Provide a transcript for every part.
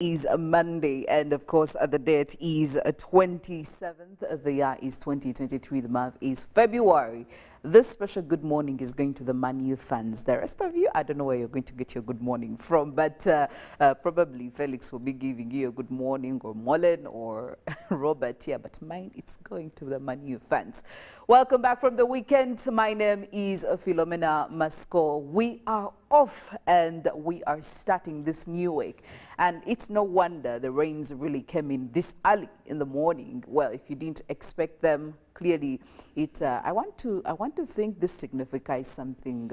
Is a Monday, and of course, the date is 27th. The year is 2023. The month is February. This special good morning is going to the Manu fans. The rest of you, I don't know where you're going to get your good morning from, but probably Felix will be giving you a good morning, or Mullen, or Robert here. But mine, it's going to the Manu fans. Welcome back from the weekend. My name is Philomena Masco. We are off and we are starting this new week, and it's no wonder the rains really came in this early in the morning. Well, if you didn't expect them, clearly it I want to think this signifies something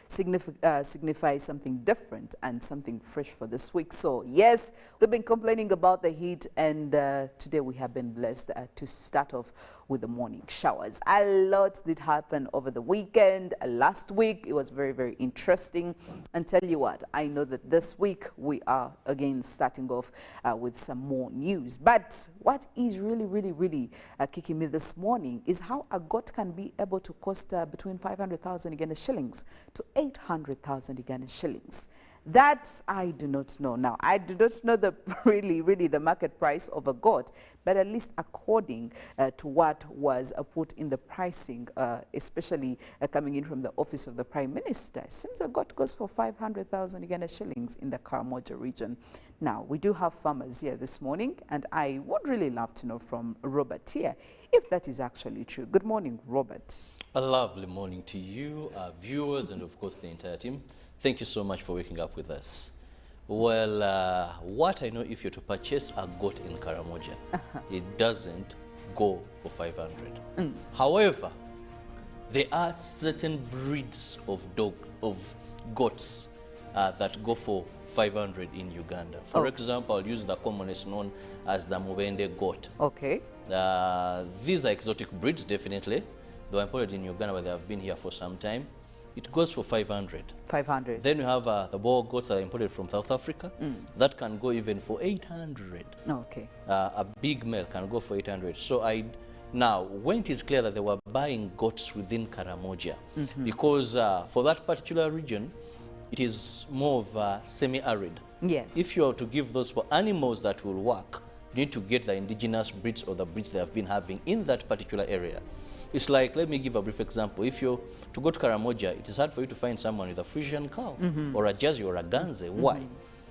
signifies something different and something fresh for this week. So yes, we've been complaining about the heat, and today we have been blessed to start off with the morning showers. A lot did happen over the weekend. Last week it was very interesting, and tell you what, I know that this week we are again starting off with some more news. But what is really kicking me this morning is how a goat can be able to cost between 500,000 Uganda shillings to 800,000 Uganda shillings. That I do not know. Now, I do not know the really the market price of a goat, but at least according to what was put in the pricing, especially coming in from the office of the Prime Minister, seems a goat goes for 500,000 Uganda shillings in the Karamoja region. Now, we do have farmers here this morning, and I would really love to know from Robert here if that is actually true. Good morning, Robert. A lovely morning to you, our viewers, and of course the entire team. Thank you so much for waking up with us. Well, what I know, if you're to purchase a goat in Karamoja, it doesn't go for 500. However, there are certain breeds of goats that go for 500 in Uganda. For example, I'll use the commonest known as the Mubende goat. Okay. These are exotic breeds, definitely. They were imported in Uganda, but they have been here for some time. It goes for 500. 500. Then you have the boar goats that are imported from South Africa. That can go even for 800. Okay. A big male can go for 800. So now, when it is clear that they were buying goats within Karamoja, because for that particular region, it is more of semi-arid. Yes. If you are to give those for animals that will work, you need to get the indigenous breeds or the breeds they have been having in that particular area. It's like, let me give a brief example. If you're to go to Karamoja, it is hard for you to find someone with a Frisian cow or a Jersey or a Ganze. Why?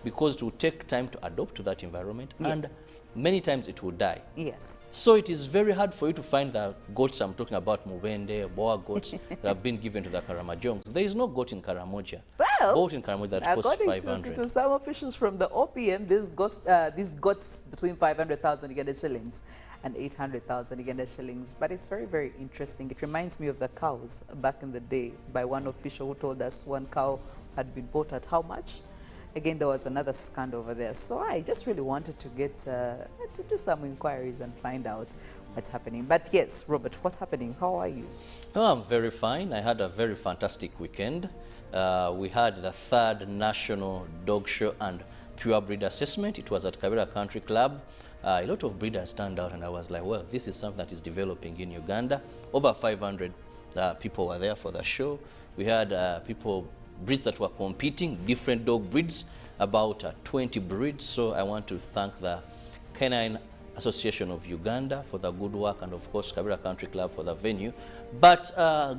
Because it will take time to adopt to that environment, and many times it will die. Yes. So it is very hard for you to find the goats I'm talking about, Mubende, boa goats, that have been given to the Karamajongs. There is no goat in Karamoja. Well, goat in Karamoja that costs 500. According to some officials from the OPM, these goats between 500,000 Uganda shillings and 800,000 Uganda shillings. But it's very interesting. It reminds me of the cows back in the day, by one official who told us one cow had been bought at how much. Again, there was another scandal over there. So I just really wanted to get to do some inquiries and find out what's happening. But yes, Robert, what's happening? How are you? Oh, I'm very fine. I had a very fantastic weekend. We had the 3rd National Dog Show and Pure Breed Assessment. It was at Kabera Country Club. A lot of breeders turned out, and I was like, well, this is something that is developing in Uganda. Over 500 people were there for the show. We had breeds that were competing, different dog breeds, about 20 breeds. So I want to thank the Canine Association of Uganda for the good work, and of course Kabera Country Club for the venue. But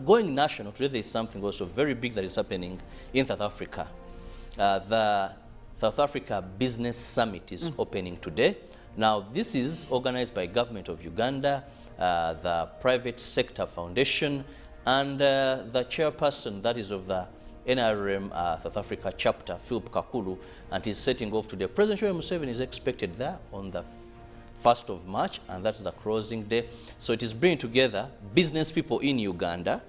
going national, today there is something also very big that is happening in South Africa. The South Africa Business Summit is opening today. Now, this is organized by Government of Uganda, the Private Sector Foundation, and the chairperson, that is of the NRM South Africa chapter, Philip Kakulu, and he's setting off today. President Yoweri Museveni is expected there on the 1st of March, and that's the closing day. So it is bringing together business people in Uganda,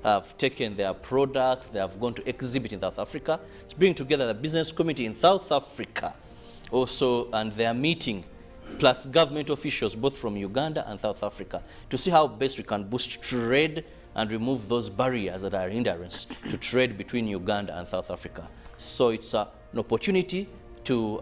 have taken their products, they have gone to exhibit in South Africa. It's bringing together the business community in South Africa also, and they are meeting, plus government officials both from Uganda and South Africa, to see how best we can boost trade and remove those barriers that are hindrance to trade between Uganda and South Africa. So it's an opportunity to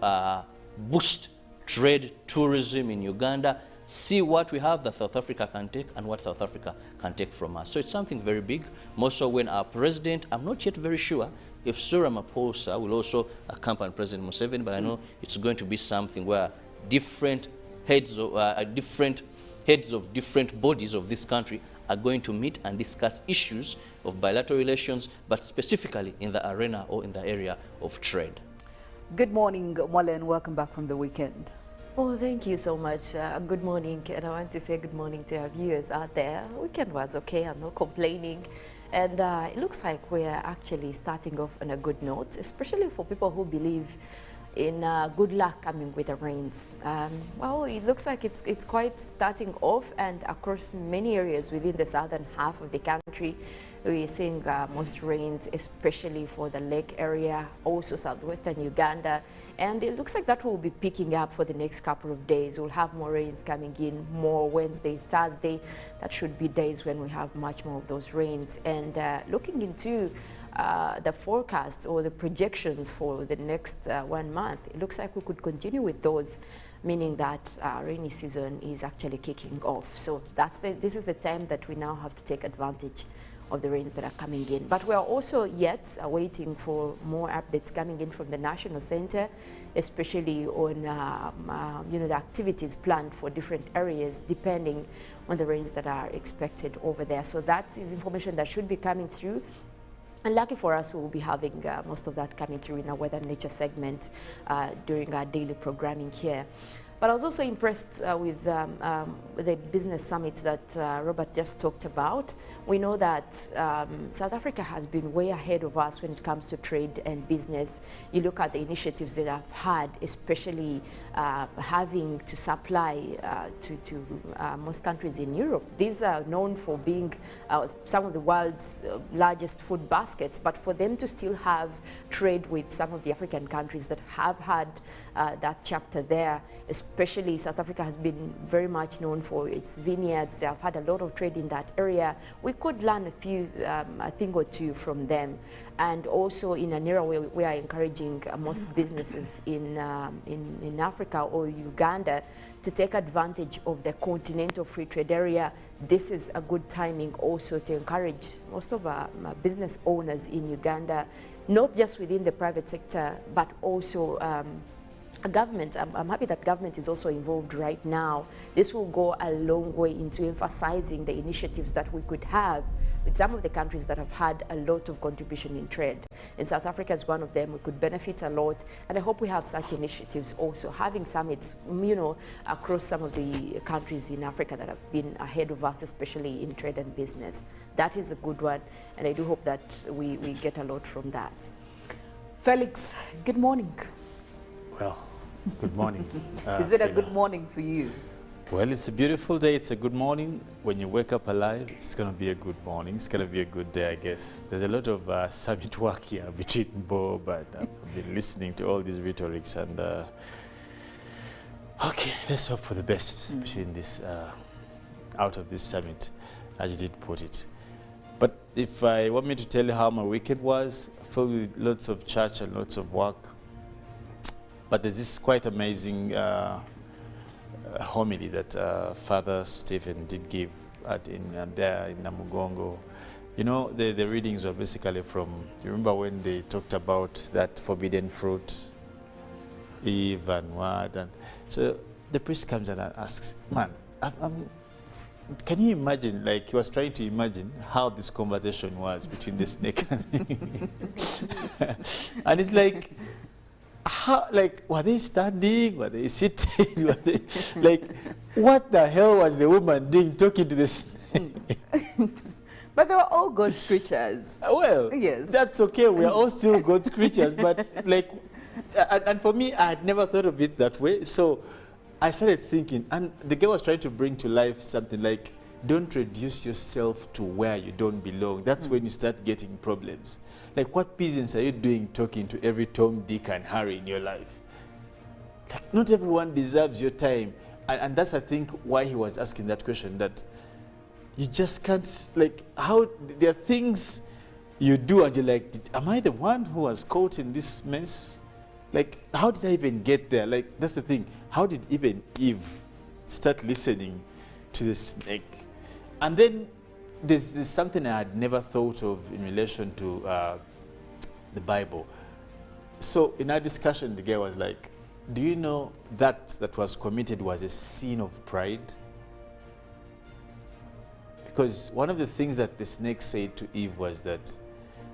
boost trade, tourism in Uganda, see what we have that South Africa can take and what South Africa can take from us. So it's something very big, more so when our president, I'm not yet very sure if Cyril Ramaphosa will also accompany President Museveni, but I know it's going to be something where different heads of different bodies of this country are going to meet and discuss issues of bilateral relations, but specifically in the arena or in the area of trade. Good morning, Mwale, and welcome back from the weekend. Oh, thank you so much. Good morning, and I want to say good morning to our viewers out there. Weekend was okay, I'm not complaining. And it looks like we're actually starting off on a good note, especially for people who believe in good luck coming with the rains. Well, it looks like it's quite starting off, and across many areas within the southern half of the country, we're seeing most rains, especially for the lake area, also southwestern Uganda. And it looks like that will be picking up for the next couple of days. We'll have more rains coming in, more Wednesday, Thursday. That should be days when we have much more of those rains. And looking into the forecast or the projections for the next 1 month, it looks like we could continue with those, meaning that rainy season is actually kicking off. So this is the time that we now have to take advantage of the rains that are coming in. But we are also yet waiting for more updates coming in from the National Center, especially on the activities planned for different areas depending on the rains that are expected over there. So that is information that should be coming through. And lucky for us, we will be having most of that coming through in our Weather and Nature segment during our daily programming here. But I was also impressed with the business summit that Robert just talked about. We know that South Africa has been way ahead of us when it comes to trade and business. You look at the initiatives that I've had, especially having to supply to most countries in Europe. These are known for being some of the world's largest food baskets, but for them to still have trade with some of the African countries that have had that chapter there, especially South Africa has been very much known for its vineyards. They have had a lot of trade in that area. We could learn a thing or two from them. And also in an era where we are encouraging most businesses in Africa or Uganda to take advantage of the continental free trade area, this is a good timing also to encourage most of our business owners in Uganda, not just within the private sector, but also government. I'm happy that government is also involved right now. This will go a long way into emphasizing the initiatives that we could have with some of the countries that have had a lot of contribution in trade. And South Africa is one of them. We could benefit a lot. And I hope we have such initiatives also, having summits, across some of the countries in Africa that have been ahead of us, especially in trade and business. That is a good one. And I do hope that we get a lot from that. Felix, good morning. Well, good morning. Is it a good morning for you? Well, it's a beautiful day. It's a good morning. When you wake up alive, it's going to be a good morning. It's going to be a good day, I guess. There's a lot of summit work here between Bob, but I've been listening to all these rhetorics. And okay, let's hope for the best between this, out of this summit, as you did put it. But if I want me to tell you how my weekend was, filled with lots of church and lots of work. But there's this quite amazing homily that Father Stephen did give there in Namugongo. You know, the readings were basically from, you remember when they talked about that forbidden fruit, Eve and what? And so the priest comes and asks, man, can you imagine, like he was trying to imagine how this conversation was between the snake and and it's like, how, like, were they standing? Were they sitting? Were they, like, what the hell was the woman doing talking to the snake? But they were all God's creatures. Well, yes, that's okay. We are all still God's creatures. But, like, and for me, I had never thought of it that way. So I started thinking, and the girl was trying to bring to life something like, don't reduce yourself to where you don't belong. That's when you start getting problems. Like, what business are you doing talking to every Tom, Dick, and Harry in your life? Like, not everyone deserves your time. And that's, I think, why he was asking that question, that you just can't, like, how, there are things you do and you're like, am I the one who was caught in this mess? Like, how did I even get there? Like, that's the thing. How did even Eve start listening to the snake. And then there's something I had never thought of in relation to the Bible. So in our discussion, the guy was like, do you know that was committed was a sin of pride? Because one of the things that the snake said to Eve was that,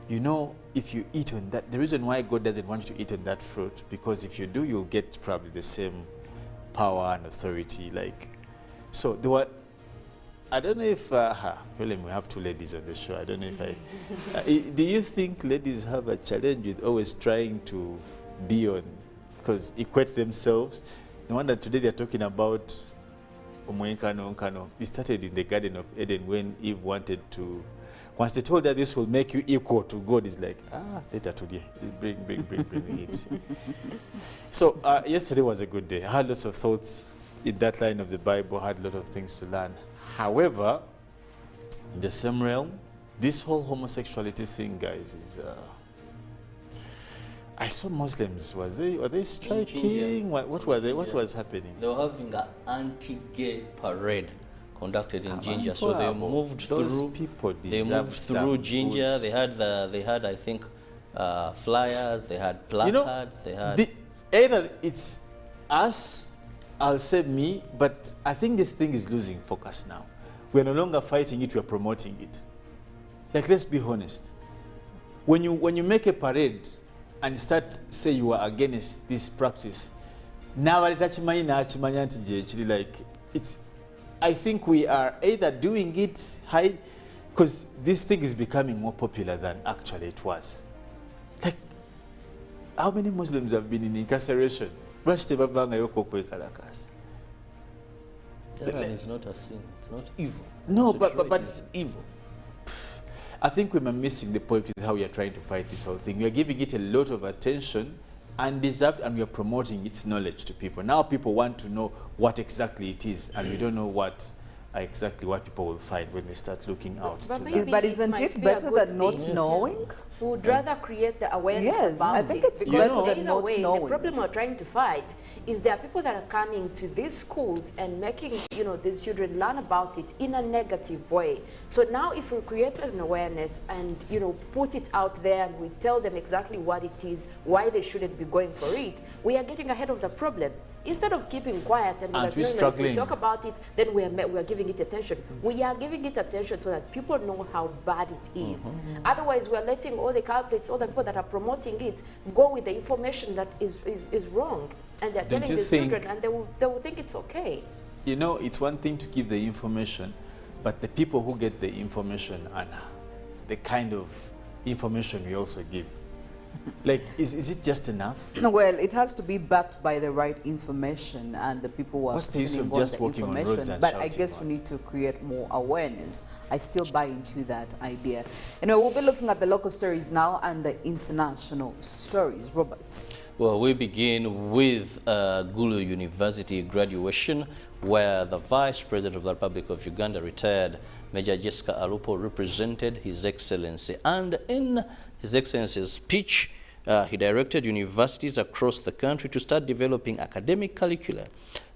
you know, if you eat on that, the reason why God doesn't want you to eat on that fruit, because if you do, you'll get probably the same power and authority. Like, so there were, I don't know if, really we have two ladies on the show. I don't know if do you think ladies have a challenge with always trying to be on, because equate themselves? No wonder today they're talking about Onkano. It started in the Garden of Eden when Eve wanted to, once they told her this will make you equal to God, it's like, later today, bring it. So yesterday was a good day. I had lots of thoughts in that line of the Bible, had a lot of things to learn. However, in the same realm, this whole homosexuality thing, guys, is... I saw Muslims. Were they striking? What were they? What was happening? They were having an anti-gay parade conducted in Ginger. So they moved through. People they moved through Ginger. They had I think flyers. They had placards. They had. Either it's us, I'll say me, but I think this thing is losing focus now. We're no longer fighting it. We're promoting it. Like, let's be honest. When you make a parade and start say you are against this practice, now like it's, I think we are either doing it high, because this thing is becoming more popular than actually it was. Like, how many Muslims have been in incarceration? That is not a sin. It's not evil. No, but it's evil. I think we're missing the point with how we are trying to fight this whole thing. We are giving it a lot of attention, undeserved, and we are promoting its knowledge to people. Now people want to know what exactly it is, and we don't know what exactly what people will find when they start looking out. But isn't it better than not knowing? We would rather create the awareness yes, about I think it. it's better than not knowing. The problem we're trying to fight is there are people that are coming to these schools and making, you know, these children learn about it in a negative way. So now if we create an awareness and, you know, put it out there and we tell them exactly what it is, why they shouldn't be going for it, we are getting ahead of the problem. Instead of keeping quiet and like, if we talk about it, then we are giving it attention. We are giving it attention so that people know how bad it is. Otherwise, we are letting all the culprits, all the people that are promoting it, go with the information that is wrong. And they're telling the children, and they will think it's okay. You know, it's one thing to give the information, but the people who get the information and the kind of information we also give. Like, is it just enough? Well, it has to be backed by the right information and the people who are listening on the information. But I guess we need to create more awareness. I still buy into that idea. Anyway, we'll be looking at the local stories now and the international stories. Robert. Well, we begin with Gulu University graduation, where the Vice President of the Republic of Uganda, retired Major Jessica Alupo, represented His Excellency. And in His Excellency's speech, he directed universities across the country to start developing academic curricula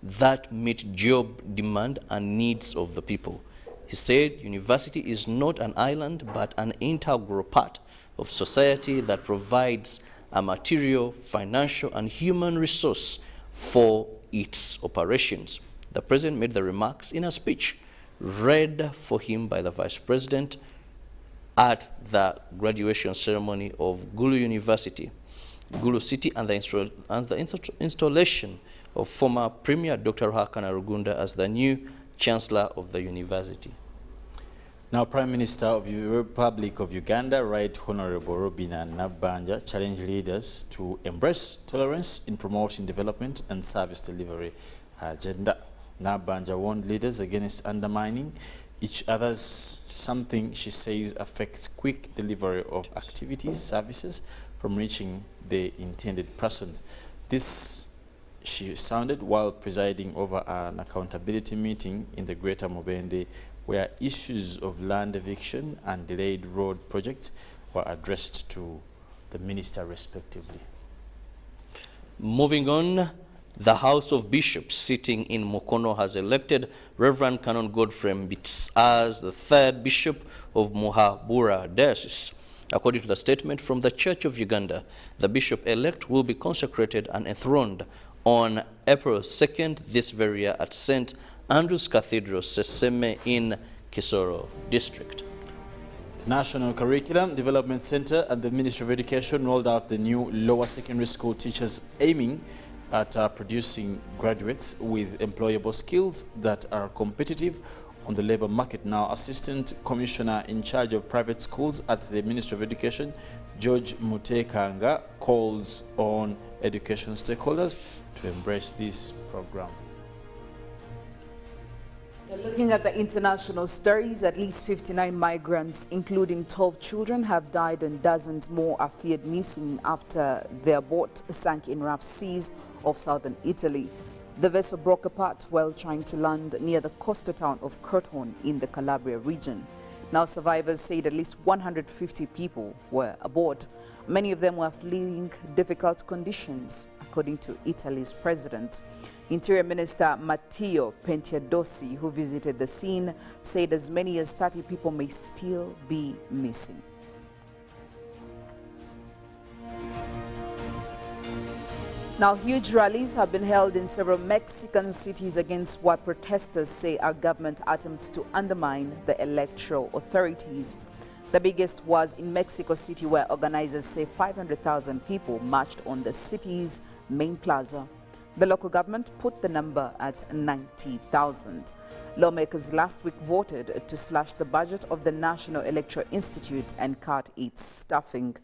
that meet job demand and needs of the people. He said university is not an island but an integral part of society that provides a material, financial, and human resource for its operations. The President made the remarks in a speech read for him by the Vice President at the graduation ceremony of Gulu University, Gulu City, and the installation of former Premier Dr. Ruhakana Rugunda as the new Chancellor of the university. Now, Prime Minister of the Republic of Uganda, Right Honorable Robina Nabbanja, challenged leaders to embrace tolerance in promoting development and service delivery agenda. Nabbanja warned leaders against undermining each other's, something she says affects quick delivery of activities, services from reaching the intended persons. This she sounded while presiding over an accountability meeting in the Greater Mubende, where issues of land eviction and delayed road projects were addressed to the minister respectively. Moving on The House of Bishops sitting in Mukono has elected Reverend Canon Godfrey Mbitsi as the third bishop of Muhabura Diocese. According to the statement from the Church of Uganda, the bishop-elect will be consecrated and enthroned on April 2nd this very year at St. Andrew's Cathedral, Seseme in Kisoro District. The National Curriculum Development Center and the Ministry of Education rolled out the new lower secondary school teachers aiming at producing graduates with employable skills that are competitive on the labor market. Now, Assistant Commissioner in charge of private schools at the Ministry of Education, George Mutekanga, calls on education stakeholders to embrace this program. Looking at the international stories, at least 59 migrants, including 12 children, have died and dozens more are feared missing after their boat sank in rough seas off southern Italy. The vessel broke apart while trying to land near the coastal town of Crotone in the Calabria region. Now, survivors said at least 150 people were aboard. Many of them were fleeing difficult conditions, according to Italy's president. Interior Minister Matteo Pentiadosi, who visited the scene, said as many as 30 people may still be missing. Now, huge rallies have been held in several Mexican cities against what protesters say are government attempts to undermine the electoral authorities. The biggest was in Mexico City, where organizers say 500,000 people marched on the city's main plaza. The local government put the number at 90,000. Lawmakers last week voted to slash the budget of the National Electoral Institute and cut its staffing.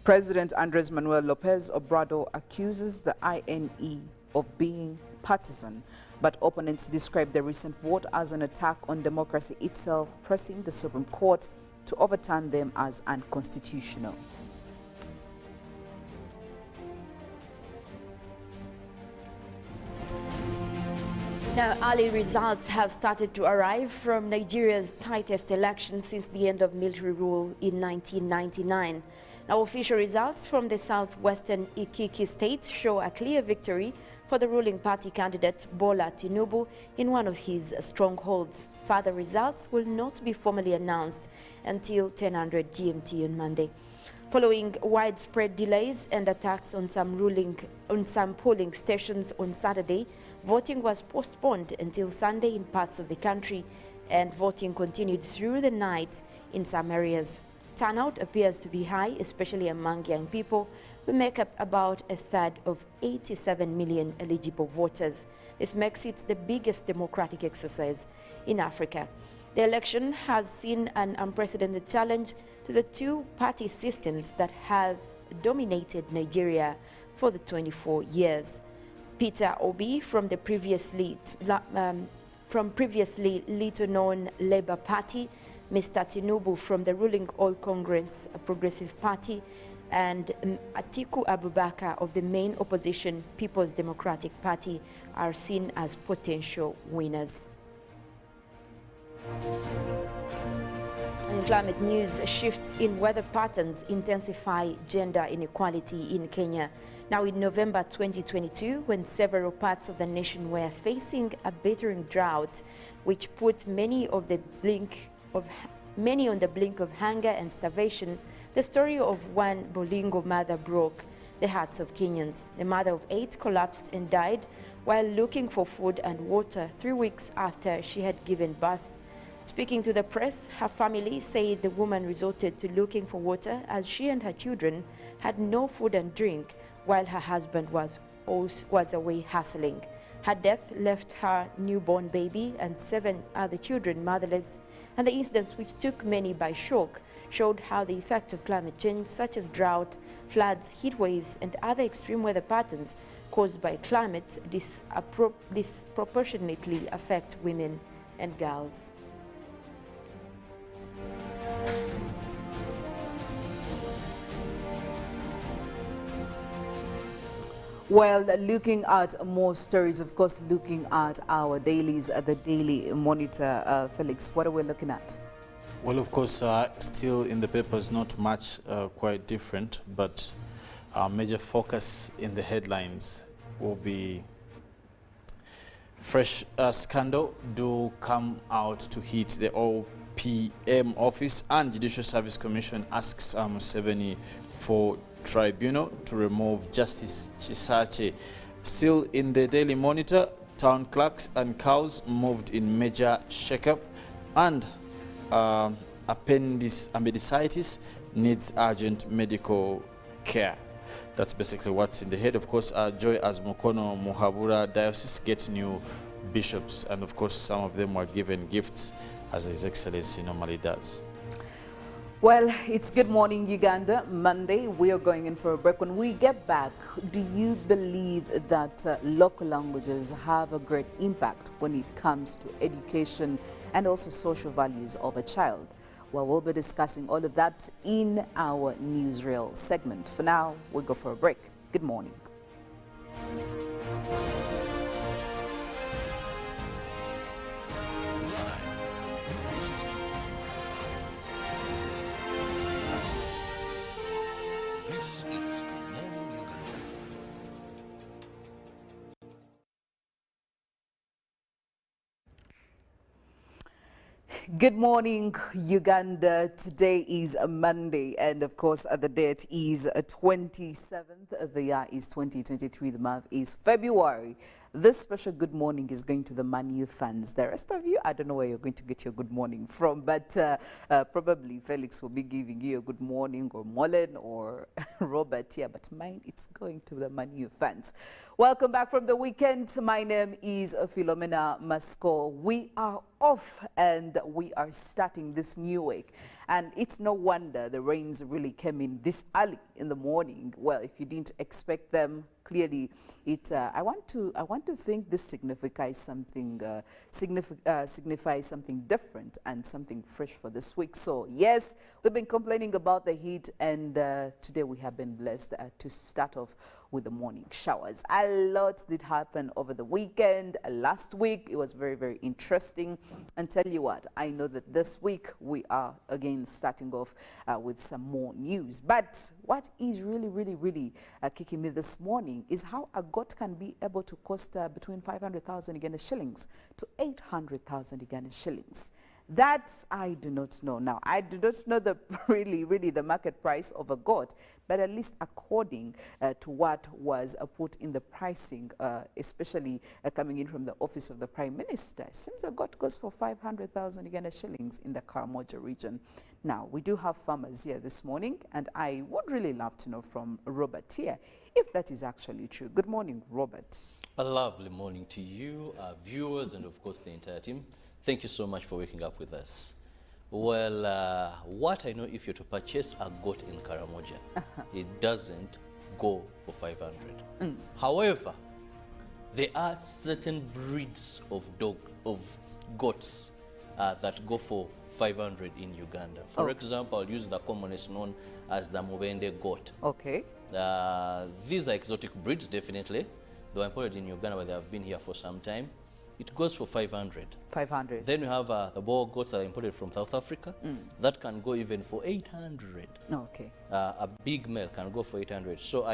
President Andres Manuel Lopez Obrador accuses the INE of being partisan, but opponents describe the recent vote as an attack on democracy itself, pressing the Supreme Court to overturn them as unconstitutional. Now, early results have started to arrive from Nigeria's tightest election since the end of military rule in 1999. Now, official results from the southwestern Ikiki state show a clear victory for the ruling party candidate Bola Tinubu in one of his strongholds. Further results will not be formally announced until 1000 GMT on Monday. Following widespread delays and attacks on some polling stations on Saturday, voting was postponed until Sunday in parts of the country, and voting continued through the night in some areas. Turnout appears to be high, especially among young people, who make up about a third of 87 million eligible voters. This makes it the biggest democratic exercise in Africa. The election has seen an unprecedented challenge to the two-party systems that have dominated Nigeria for the 24 years. Peter Obi from the previously little-known Labour Party, Mr. Tinubu from the ruling All Congress Progressive Party, and Atiku Abubakar of the main opposition People's Democratic Party are seen as potential winners. In climate news, shifts in weather patterns intensify gender inequality in Kenya. Now, in November 2022, when several parts of the nation were facing a battering drought, which put many on the blink of hunger and starvation, the story of one Bolingo mother broke the hearts of Kenyans. The mother of 8 collapsed and died while looking for food and water 3 weeks after she had given birth. Speaking to the press, her family said the woman resorted to looking for water as she and her children had no food and drink, while her husband was away hustling. Her death left her newborn baby and 7 other children motherless, and the incidents, which took many by shock, showed how the effect of climate change, such as drought, floods, heat waves, and other extreme weather patterns caused by climate, disproportionately affect women and girls. Well, looking at more stories, of course, looking at our dailies, the Daily Monitor. Felix, what are we looking at? Well, of course, still in the papers, not much quite different, but our major focus in the headlines will be Fresh scandal do come out to hit the OPM office, and Judicial Service Commission asks Museveni for tribunal to remove Justice Chisache. Still in the Daily Monitor, town clerks and cows moved in major shakeup, and appendicitis needs urgent medical care. That's basically what's in the head. Of course, Joy as Mukono Muhabura Diocese gets new bishops, and of course some of them were given gifts, as His Excellency normally does. Well, it's Good Morning Uganda, Monday. We are going in for a break. When we get back, do you believe that local languages have a great impact when it comes to education and also social values of a child? Well, we'll be discussing all of that in our newsreel segment. For now, we'll go for a break. Good morning. Good morning, Uganda. Today is a Monday, and of course, the date is 27th. The year is 2023. The month is February. This special good morning is going to the Manu fans. The rest of you, I don't know where you're going to get your good morning from, but probably Felix will be giving you a good morning, or Molen, or Robert here, but mine, it's going to the Manu fans. Welcome back from the weekend. My name is Philomena Masco. We are off and we are starting this new week. And it's no wonder the rains really came in this early in the morning. Well, if you didn't expect them, clearly I want to think this signifies something different and something fresh for this week. So yes, we've been complaining about the heat, and today we have been blessed to start off with the morning showers. A lot did happen over the weekend. Last week it was very, very interesting, and tell you what, I know that this week we are again starting off with some more news. But what is really kicking me this morning is how a goat can be able to cost between 500,000 Uganda shillings to 800,000 Uganda shillings. That I do not know. Now, I do not know the really the market price of a goat, but at least according to what was put in the pricing, especially coming in from the office of the Prime Minister, it seems a goat goes for 500,000 Uganda shillings in the Karamoja region. Now, we do have farmers here this morning, and I would really love to know from Robert here if that is actually true. Good morning, Robert. A lovely morning to you, our viewers, and of course the entire team. Thank you so much for waking up with us. Well, what I know, if you're to purchase a goat in Karamoja, it doesn't go for 500. However, there are certain breeds of goats that go for 500 in Uganda. For example, I'll use the commonest known as the Mubende goat. Okay. These are exotic breeds, definitely. They were imported in Uganda, but they have been here for some time. It goes for 500. 500. Then we have the Boer goats that are imported from South Africa. That can go even for 800. Okay. A big male can go for 800. So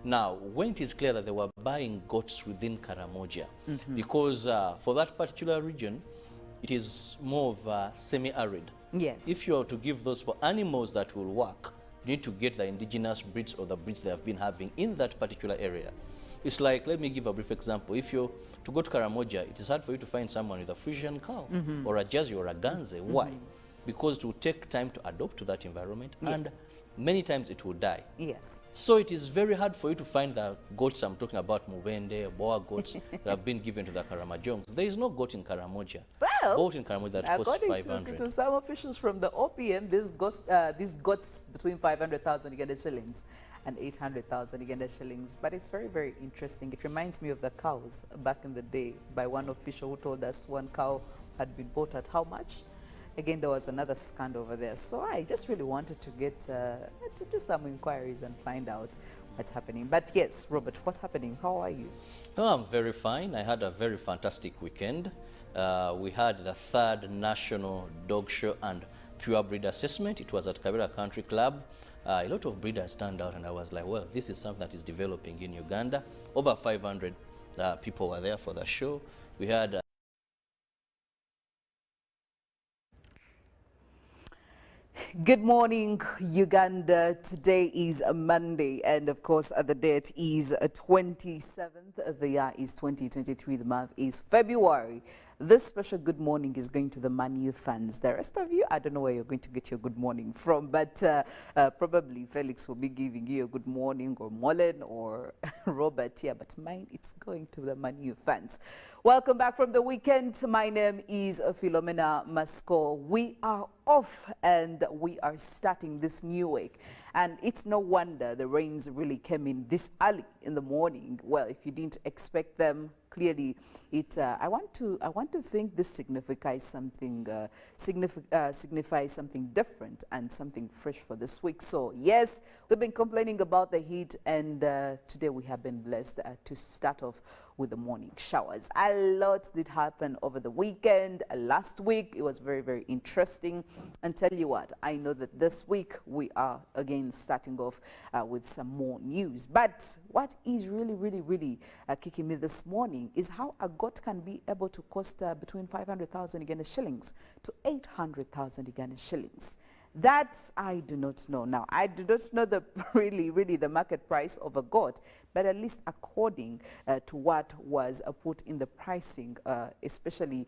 now, when it is clear that they were buying goats within Karamoja, because for that particular region, it is more of semi-arid. Yes. If you are to give those for animals that will work, you need to get the indigenous breeds or the breeds they have been having in that particular area. It's like, let me give a brief example. If you're to go to Karamoja, it is hard for you to find someone with a Frisian cow or a Jersey or a Ganze. Why? Because it will take time to adopt to that environment, and many times it will die. Yes. So it is very hard for you to find the goats I'm talking about, Mubende, Boer goats that have been given to the Karamajongs. There is no goat in Karamoja. Well, goat in Karamoja that costs 500. According to some officials from the OPM, these goats between 500,000 Uganda shillings and 800,000 Uganda shillings. But it's very, very interesting. It reminds me of the cows back in the day, by one official who told us one cow had been bought at how much? Again, there was another scandal over there. So I just really wanted to get to do some inquiries and find out what's happening. But yes, Robert, what's happening? How are you? Oh, I'm very fine. I had a very fantastic weekend. We had the 3rd National Dog Show and Pure Breed Assessment. It was at Kabera Country Club. A lot of breeders turned out, and I was like, well, this is something that is developing in Uganda. Over 500 people were there for the show. We had Good morning, Uganda. Today is a Monday, and of course, the date is 27th. The year is 2023. The month is February. This special good morning is going to the Manu fans. The rest of you, I don't know where you're going to get your good morning from, but probably Felix will be giving you a good morning, or Molen, or Robert. Yeah, but mine, it's going to the Manu fans. Welcome back from the weekend. My name is Philomena Masco. We are off and we are starting this new week. And it's no wonder the rains really came in this early in the morning. Well, if you didn't expect them, clearly it I want to think this signifies something signifies something different and something fresh for this week. So yes, we've been complaining about the heat, and today we have been blessed to start off with the morning showers. A lot did happen over the weekend. Last week it was very, very interesting, and tell you what, I know that this week we are again starting off with some more news. But what is really kicking me this morning is how a goat can be able to cost between 500,000 Uganda shillings to 800,000 Uganda shillings. That I do not know. Now, I do not know the really the market price of a goat, but at least according to what was put in the pricing, especially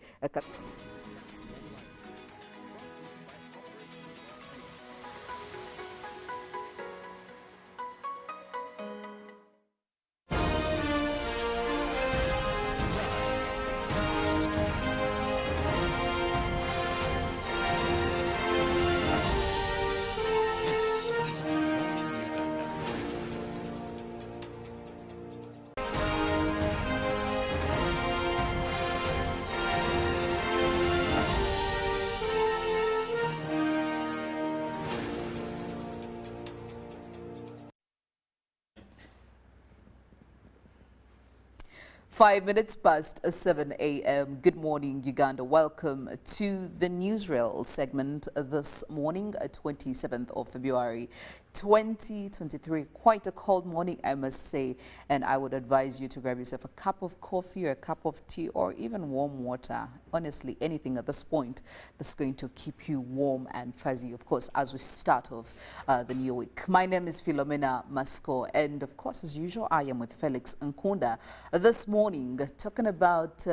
5 minutes past 7 a.m. Good morning, Uganda. Welcome to the Newsreel segment this morning, 27th of February, 2023. Quite a cold morning, I must say, and I would advise you to grab yourself a cup of coffee or a cup of tea or even warm water. Honestly, anything at this point that's going to keep you warm and fuzzy, of course, as we start off the new week. My name is Philomena Masco, and of course, as usual, I am with Felix Nkunda this morning, talking about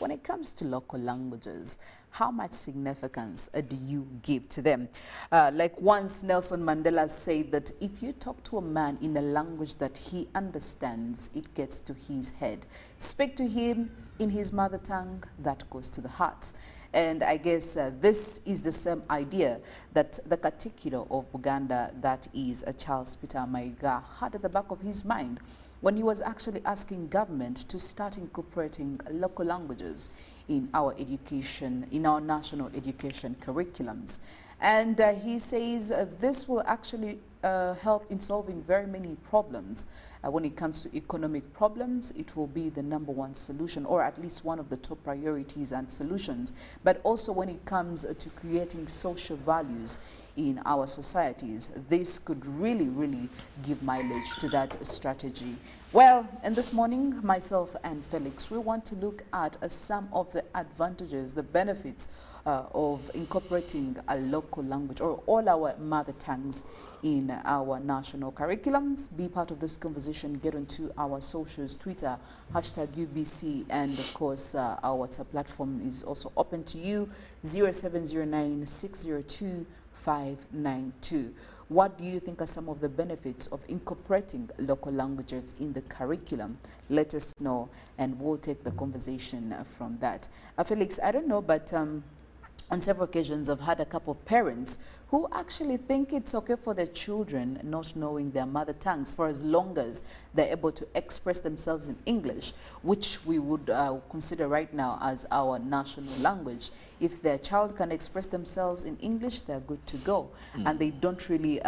when it comes to local languages, how much significance do you give to them? Like once Nelson Mandela said that if you talk to a man in a language that he understands, it gets to his head. Speak to him in his mother tongue, that goes to the heart. And I guess this is the same idea that the Katikkiro of Uganda, that is Charles Peter Mayiga, had at the back of his mind when he was actually asking government to start incorporating local languages in our education, in our national education curriculums. And he says this will actually help in solving very many problems. When it comes to economic problems, it will be the #1 solution, or at least one of the top priorities and solutions. But also when it comes to creating social values in our societies, this could really give mileage to that strategy. Well, and this morning, myself and Felix, we want to look at some of the advantages, the benefits of incorporating a local language or all our mother tongues in our national curriculums. Be part of this conversation. Get onto our socials, Twitter, #UBC, and of course our WhatsApp platform is also open to you, 0709 602 592. What do you think are some of the benefits of incorporating local languages in the curriculum? Let us know, and we'll take the conversation from that. Felix, I don't know, but on several occasions I've had a couple of parents who actually think it's okay for their children not knowing their mother tongues for as long as they're able to express themselves in English, which we would consider right now as our national language. If their child can express themselves in English, they're good to go. And they don't really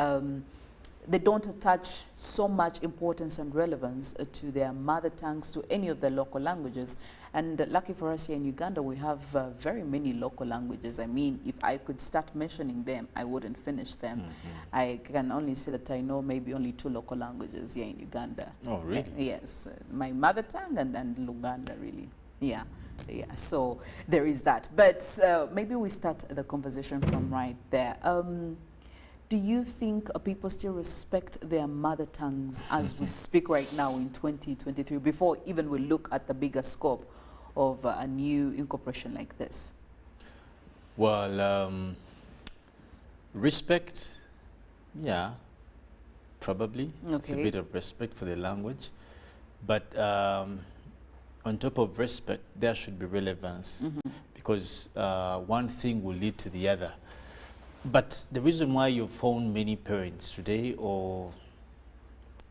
they don't attach so much importance and relevance to their mother tongues, to any of the local languages. And lucky for us here in Uganda, we have very many local languages. I mean, if I could start mentioning them, I wouldn't finish them. I can only say that I know maybe only 2 local languages here in Uganda. Oh, really? Yes, my mother tongue and Luganda, really. Yeah, yeah. So there is that. But maybe we start the conversation from right there. Do you think people still respect their mother tongues as we speak right now in 2023, before even we look at the bigger scope of a new incorporation like this? Well, respect, yeah, probably. Okay. It's a bit of respect for the language. But on top of respect, there should be relevance, because one thing will lead to the other. But the reason why you found many parents today, or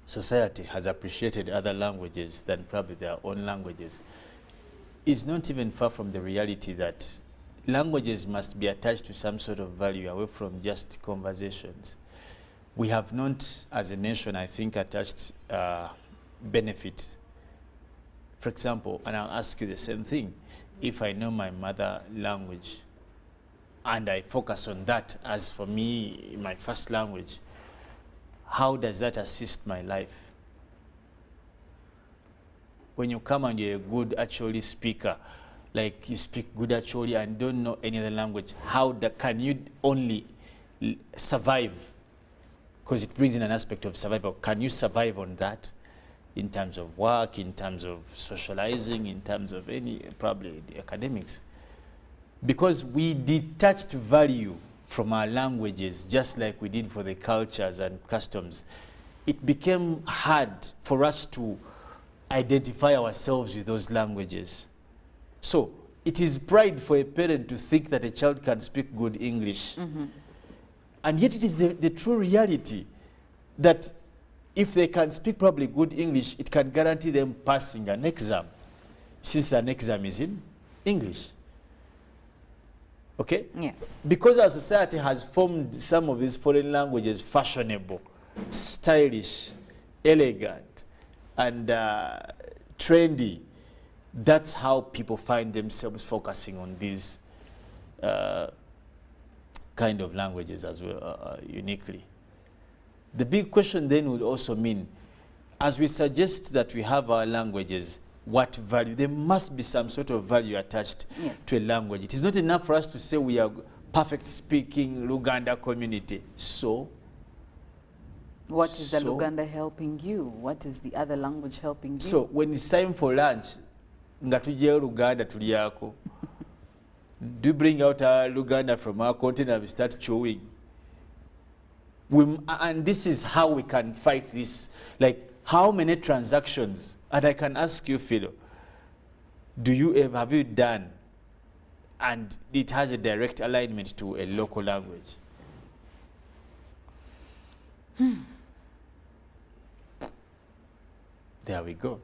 society has appreciated other languages than probably their own languages, is not even far from the reality that languages must be attached to some sort of value away from just conversations. We have not, as a nation, I think, attached benefit. For example, and I'll ask you the same thing, if I know my mother language, and I focus on that as, for me, my first language, how does that assist my life? When you come and you're a good actually speaker, like you speak good actually and don't know any other language, how can you only survive? Because it brings in an aspect of survival. Can you survive on that in terms of work, in terms of socializing, in terms of any, probably the academics? Because we detached value from our languages, just like we did for the cultures and customs, it became hard for us to identify ourselves with those languages. So it is pride for a parent to think that a child can speak good English. And yet it is the true reality that if they can speak probably good English, it can guarantee them passing an exam, since an exam is in English. Okay? Yes. Because our society has formed some of these foreign languages fashionable, stylish, elegant, and trendy, that's how people find themselves focusing on these kind of languages as well, uniquely. The big question then would also mean, as we suggest that we have our languages, what value? There must be some sort of value attached to a language. It is not enough for us to say we are perfect speaking Luganda community. So? What is the Luganda helping you? What is the other language helping you? So when it's time for lunch, nga tujjeyo Luganda tulyako. Do bring out our Luganda from our container and we start chewing. And this is how we can fight this. Like, how many transactions, and I can ask you, Philo, have you done, and it has a direct alignment to a local language? There we go.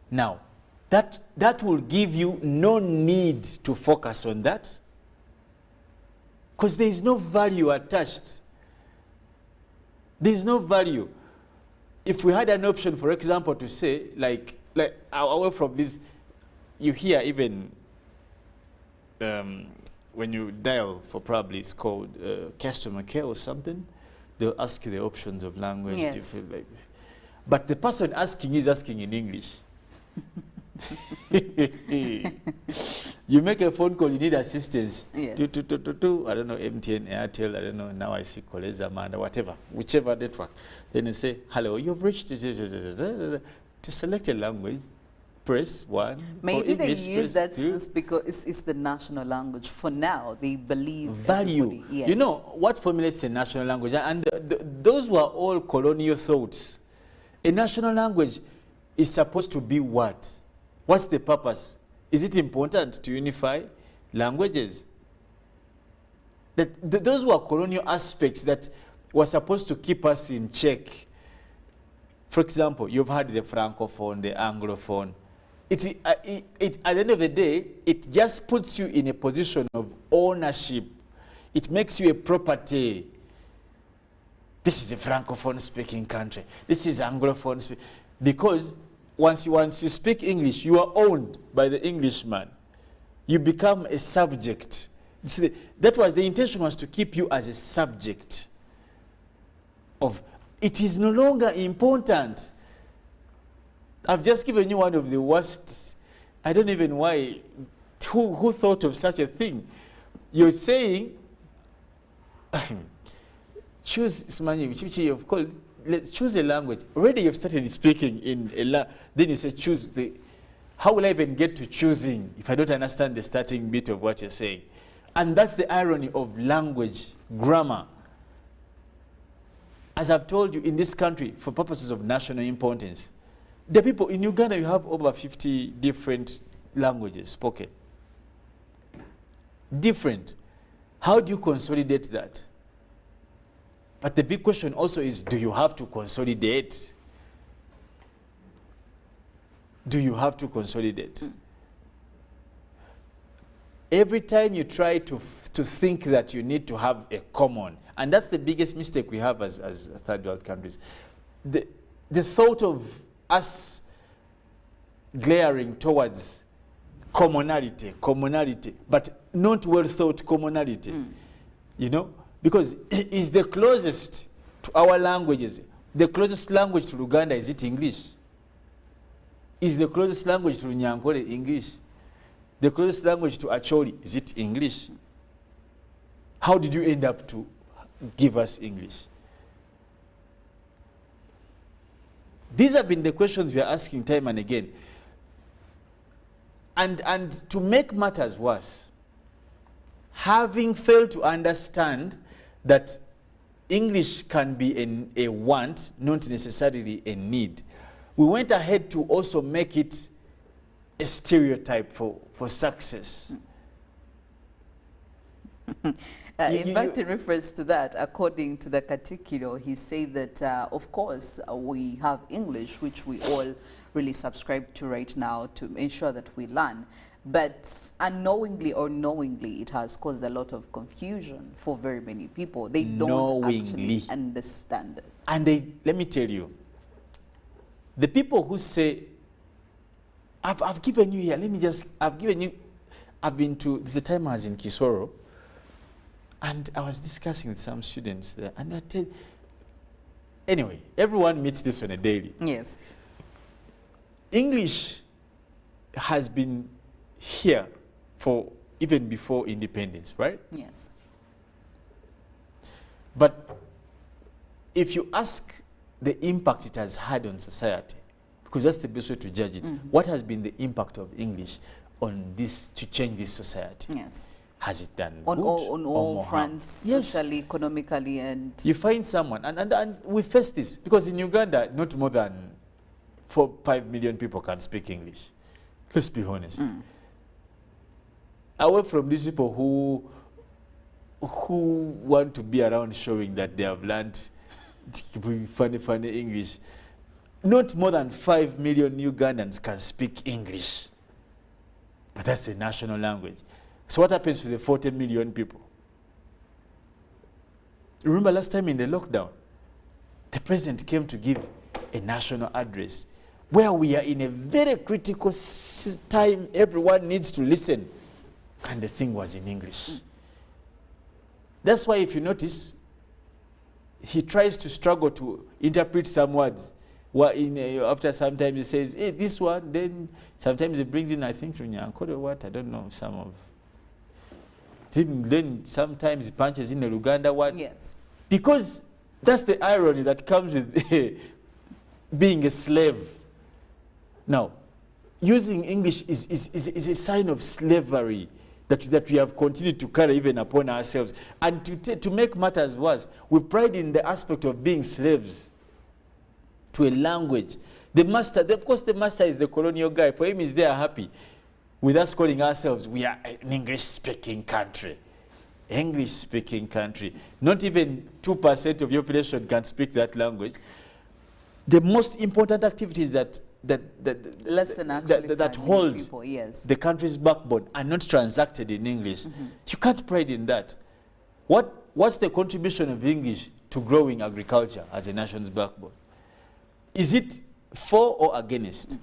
Now, that will give you no need to focus on that, because there is no value attached. There is no value. If we had an option, for example, to say, like away from this, you hear even when you dial for, probably it's called customer care or something, they'll ask you the options of language. Yes. Do you feel like, but the person asking is asking in English. You make a phone call, you need assistance. Yes. I don't know, MTN, Airtel, I don't know, now I see Koleza, Manda, whatever, whichever network. Then you say, hello, you've reached to select a language, press 1. Maybe they English, use press that 2. since because it's the national language. For now, they believe Value. Yes. You know, what formulates a national language? And those were all colonial thoughts. A national language is supposed to be what? What's the purpose? Is it important to unify languages? Those were colonial aspects that were supposed to keep us in check. For example, you've had the Francophone, the Anglophone. At the end of the day, it just puts you in a position of ownership. It makes you a property. This is a francophone speaking country. This is anglophone speaking. Because once you speak English, you are owned by the Englishman. You become a subject. So that was the intention, was to keep you as a subject of. It is no longer important. I've just given you one of the worst. I don't even why. Who thought of such a thing? You're saying, choose Ismani, of course, let's choose a language. Already you've started speaking in a then you say choose the. How will I even get to choosing if I don't understand the starting bit of what you're saying? And that's the irony of language, grammar. As I've told you, in this country, for purposes of national importance, the people in Uganda, you have over 50 different languages spoken. Different. How do you consolidate that? But the big question also is, do you have to consolidate? Do you have to consolidate? Every time you try to think that you need to have a common, and that's the biggest mistake we have as third world countries. The thought of us glaring towards commonality, but not well thought commonality, you know, because it's the closest to our languages. The closest language to Uganda, is it English? Is the closest language to Nyankole English? The closest language to Acholi, is it English? How did you end up to give us English? These have been the questions we are asking time and again. And to make matters worse, having failed to understand that English can be a want, not necessarily a need, we went ahead to also make it a stereotype for success. In fact, in reference to that, according to the Katikiro, he said that, of course, we have English, which we all really subscribe to right now to ensure that we learn. But unknowingly or knowingly, it has caused a lot of confusion for very many people. They don't actually understand it. And let me tell you, the people who say, I've given you here, I've been to, there's a time I was in Kisoro, and I was discussing with some students there, and I tell, anyway, everyone meets this on a daily. Yes. English has been here for even before independence, right? Yes. But if you ask the impact it has had on society, because that's the best way to judge it, what has been the impact of English on this, to change this society? Yes. Has it done on good all fronts, socially, yes, economically, and you find someone, and we face this because in Uganda, not more than 4-5 million people can speak English. Let's be honest. Away from these people who want to be around showing that they have learned funny English, not more than 5 million Ugandans can speak English. But that's the national language. So what happens to the 40 million people? Remember last time in the lockdown, the president came to give a national address where we are in a very critical time, everyone needs to listen. And the thing was in English. That's why if you notice, he tries to struggle to interpret some words. After sometimes he says, hey, this one, then sometimes he brings in, I think, what, I don't know, some of. Then sometimes he punches in the Uganda word. yes, Because that's the irony that comes with being a slave. Now, using English is a sign of slavery that we have continued to carry even upon ourselves. And to make matters worse, we pride in the aspect of being slaves to a language. The master, of course the master is the colonial guy. For him, he's there happy with us calling ourselves, we are an English-speaking country. English-speaking country. Not even 2% of your population can speak that language. The most important activities that hold people, yes, the country's backbone are not transacted in English. You can't pride in that. What's the contribution of English to growing agriculture as a nation's backbone. Is it for or against?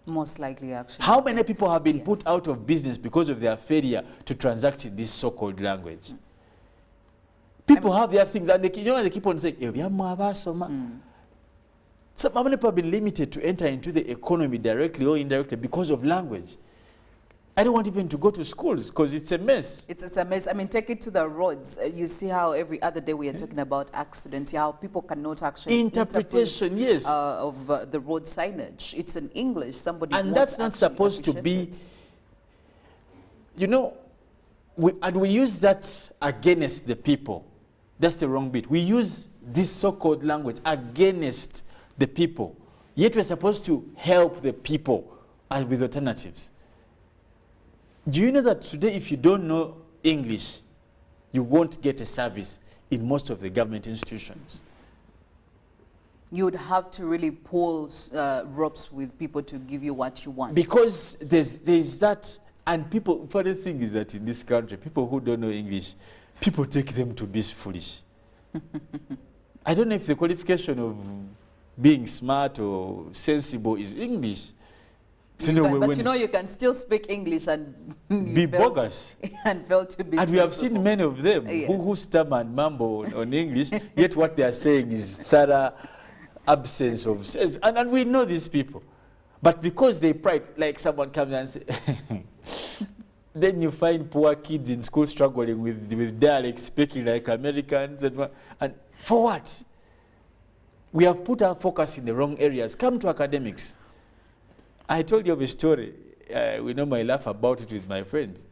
Most likely, actually. How many people have been yes. put out of business because of their failure to transact in this so-called language? People have their things, and they keep on saying, so how many people have been limited to enter into the economy directly or indirectly because of language? I don't want even to go to schools because it's a mess. It's a mess. I mean, take it to the roads. You see how every other day we are talking about accidents, how people cannot actually interpretation, yes, of the road signage. It's in English. Somebody and that's not supposed to be. You know, we use that against the people. That's the wrong bit. We use this so-called language against the people. Yet we're supposed to help the people with alternatives. Do you know that today, if you don't know English, you won't get a service in most of the government institutions? You would have to really pull ropes with people to give you what you want. Because there's that, and people, funny thing is that in this country, people who don't know English, people take them to be foolish. I don't know if the qualification of being smart or sensible is English. So but you know, you can still speak English and be bogus. And fail to be And sensible. we have seen many of them Yes. who stammer and mumble on English, yet what they are saying is thorough absence of sense. And we know these people. But because they pride, like someone comes and says, then you find poor kids in school struggling with dialect, speaking like Americans. And for what? We have put our focus in the wrong areas. Come to academics. I told you of a story. We normally laugh about it with my friends.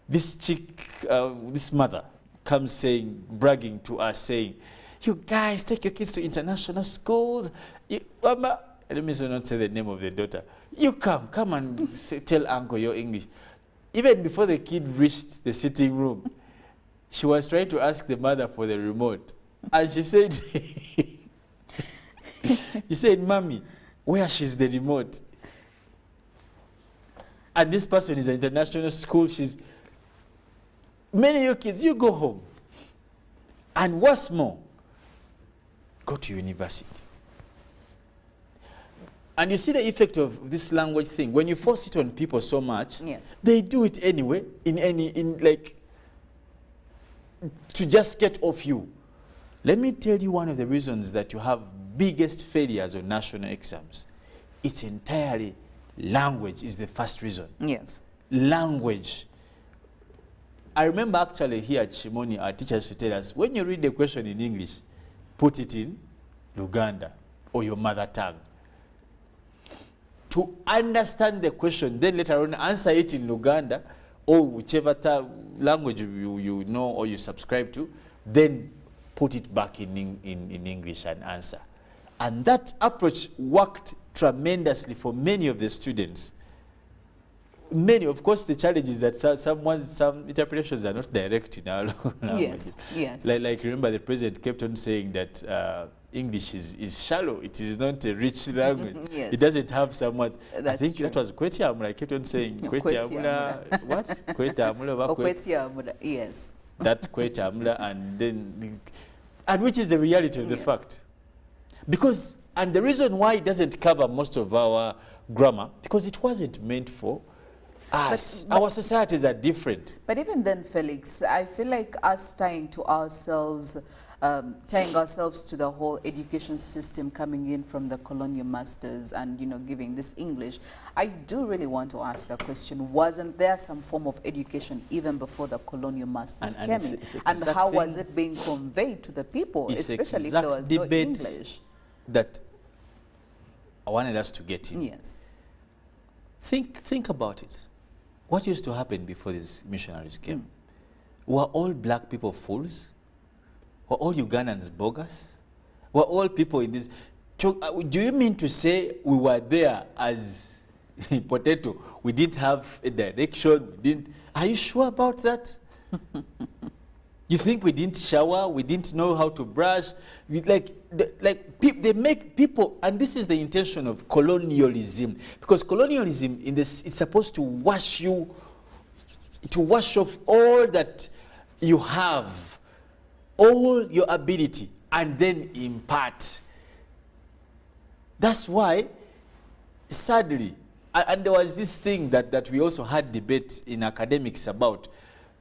This chick, this mother, comes saying, bragging to us, saying, "You guys take your kids to international schools. Let me not say the name of the daughter. You come and tell uncle your English." Even before the kid reached the sitting room, she was trying to ask the mother for the remote. And she said, "He said, Mommy, where she's the remote?" And this person is an international school. Many of your kids, you go home. And what's more, go to university. And you see the effect of this language thing. When you force it on people so much, yes, they do it anyway, to just get off you. Let me tell you one of the reasons that you have biggest failures on national exams. It's entirely language is the first reason. Yes. Language. I remember actually here at Shimoni, our teachers used to tell us, when you read the question in English, put it in Uganda or your mother tongue. To understand the question, then later on answer it in Uganda or whichever language you know or you subscribe to, then put it back in English and answer. And that approach worked tremendously for many of the students. Many, of course, the challenge is that some interpretations are not direct in our language. Yes. Like remember, the president kept on saying that English is shallow. It is not a rich language. Yes. It doesn't have some words. That's I think true. that was Kwetiamula. I kept on saying Kwetiamula. What? Kwetiamula. Yes. That Kwetiamula, and which is the reality of the fact. Because, and the reason why it doesn't cover most of our grammar, because it wasn't meant for us. Our societies are different. But even then, Felix, I feel like us tying ourselves to the whole education system coming in from the colonial masters and, giving this English, I do really want to ask a question. Wasn't there some form of education even before the colonial masters came in? And how was it being conveyed to the people, especially if there was no English? That I wanted us to get in. Yes. Think about it. What used to happen before these missionaries came? Were all black people fools? Were all Ugandans bogus? Were all people in this? Do you mean to say we were there as potato? We didn't have a direction. Are you sure about that? You think we didn't shower? We didn't know how to brush? They make people, and this is the intention of colonialism, because colonialism it's supposed to wash off all that you have. all your ability and then impart. That's why, sadly, and there was this thing that we also had debate in academics about,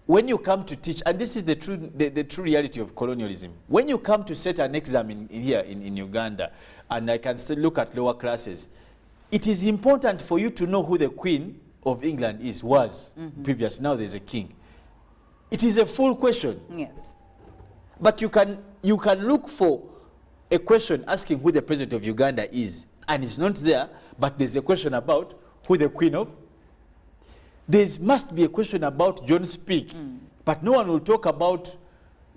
when you come to teach, and this is the true reality of colonialism, when you come to set an exam here in Uganda, and I can still look at lower classes, it is important for you to know who the Queen of England was previous. Now there's a king. It is a full question. Yes. But you can look for a question asking who the president of Uganda is, and it's not there, but there's a question about who the Queen of. There must be a question about John Speak, but no one will talk about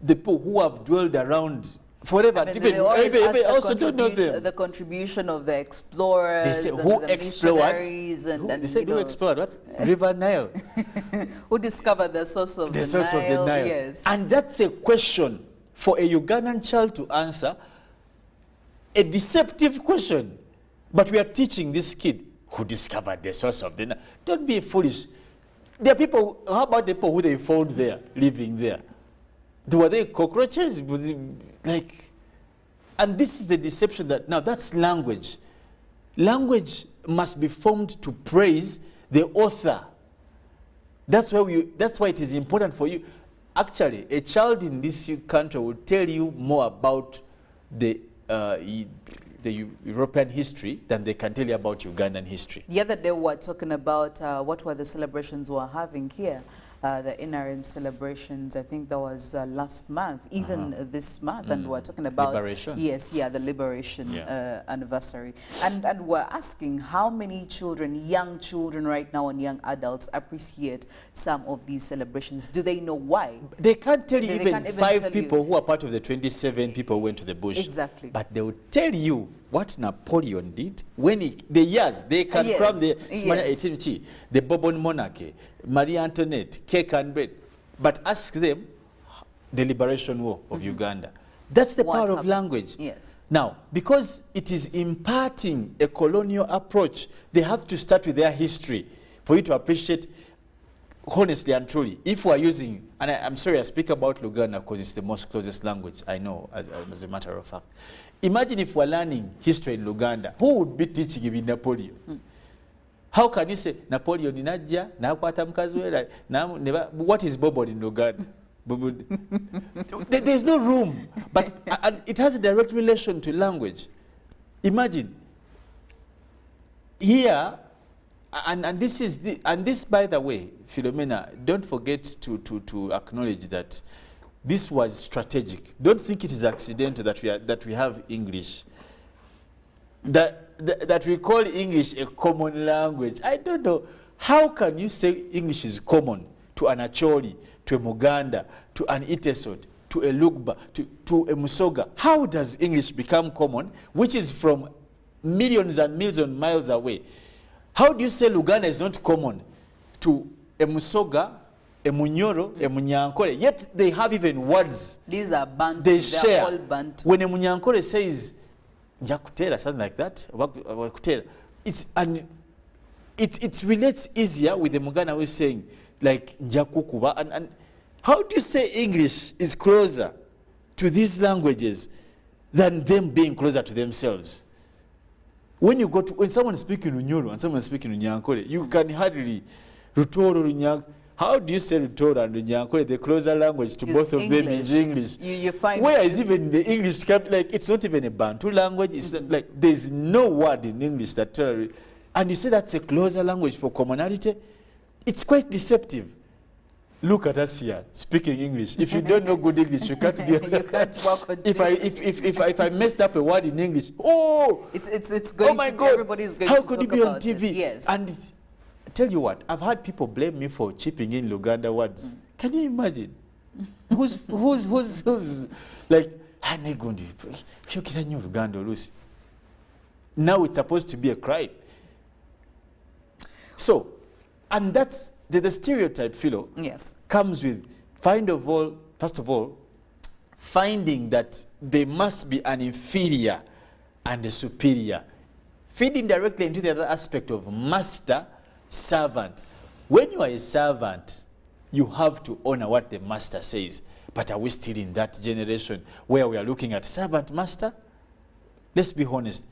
the people who have dwelled around forever. I mean, they also don't know them. The contribution of the explorers. They say, and who the explored? missionaries and They said, who explored what? River Nile. who discovered the source of the Nile. Yes. And that's a question for a Ugandan child to answer, a deceptive question. But we are teaching this kid who discovered the source of the Nile. Don't be foolish. There are people, how about the people who they found there, living there? Were they cockroaches? Was it like, and this is the deception that, now that's language. Language must be formed to praise the author. That's why it is important for you. Actually, a child in this country will tell you more about the European history than they can tell you about Ugandan history. The other day we were talking about what were the celebrations we were having here. The NRM celebrations, I think that was last month, even this month, and we're talking about liberation. Yes, yeah, the liberation anniversary, and we're asking how many children, young children right now and young adults appreciate some of these celebrations. Do they know why? They can't tell you, They even can't even 5 tell people you. who are part of the 27 people who went to the bush. Exactly. But they will tell you what Napoleon did when the years they can Yes, cram the yes. 18th, the Bourbon monarchy, Marie Antoinette, cake and bread, but ask them the liberation war of Uganda. That's the What power of happened? language. Yes. Now, because it is imparting a colonial approach, they have to start with their history for you to appreciate, honestly and truly. If we are using, and I'm sorry I speak about Luganda because it's the most closest language I know, as a matter of fact. Imagine if we're learning history in Luganda, who would be teaching you Napoleon? How can you say Napoleon in Najja, Nakwata Mkazwela, what is Bobod in Luganda? There's no room, but and it has a direct relation to language. Imagine here, and this, by the way, Philomena, don't forget to acknowledge that this was strategic. Don't think it is accidental that we have English. That we call English a common language. I don't know. How can you say English is common to an Acholi, to a Muganda, to an Itesod, to a Lugba, to a Musoga? How does English become common, which is from millions and millions of miles away? How do you say Luganda is not common to a Musoga, a Munyoro, a Munyankore? Yet they have even words. These are Bantu. They They're share. all Bantu. When a Munyankore says Njakutera, something like that, it relates easier with the Muganda who is saying like Njakukuba. And how do you say English is closer to these languages than them being closer to themselves? When someone is speaking Unyoro and someone is speaking Unyankore, you can hardly Rutoro Runyak. How do you say Rutoro and Unyankore? The closer language to both of them is English. You find where is even the English? Like it's not even a Bantu language. It's like there's no word in English that and you say that's a closer language for commonality. It's quite deceptive. Look at us here speaking English. If you don't know good English, you can't be. You can't walk on if I messed up a word in English, it's going. Oh my to, God! Everybody's going How to could talk you be on about TV? It. Yes. And tell you what, I've had people blame me for chipping in Luganda words. Can you imagine? Who's like? Now it's supposed to be a crime. So, and that's the stereotype, Philo, yes, comes with, first of all, finding that there must be an inferior and a superior. Feeding directly into the other aspect of master, servant. When you are a servant, you have to honor what the master says. But are we still in that generation where we are looking at servant master? Let's be honest.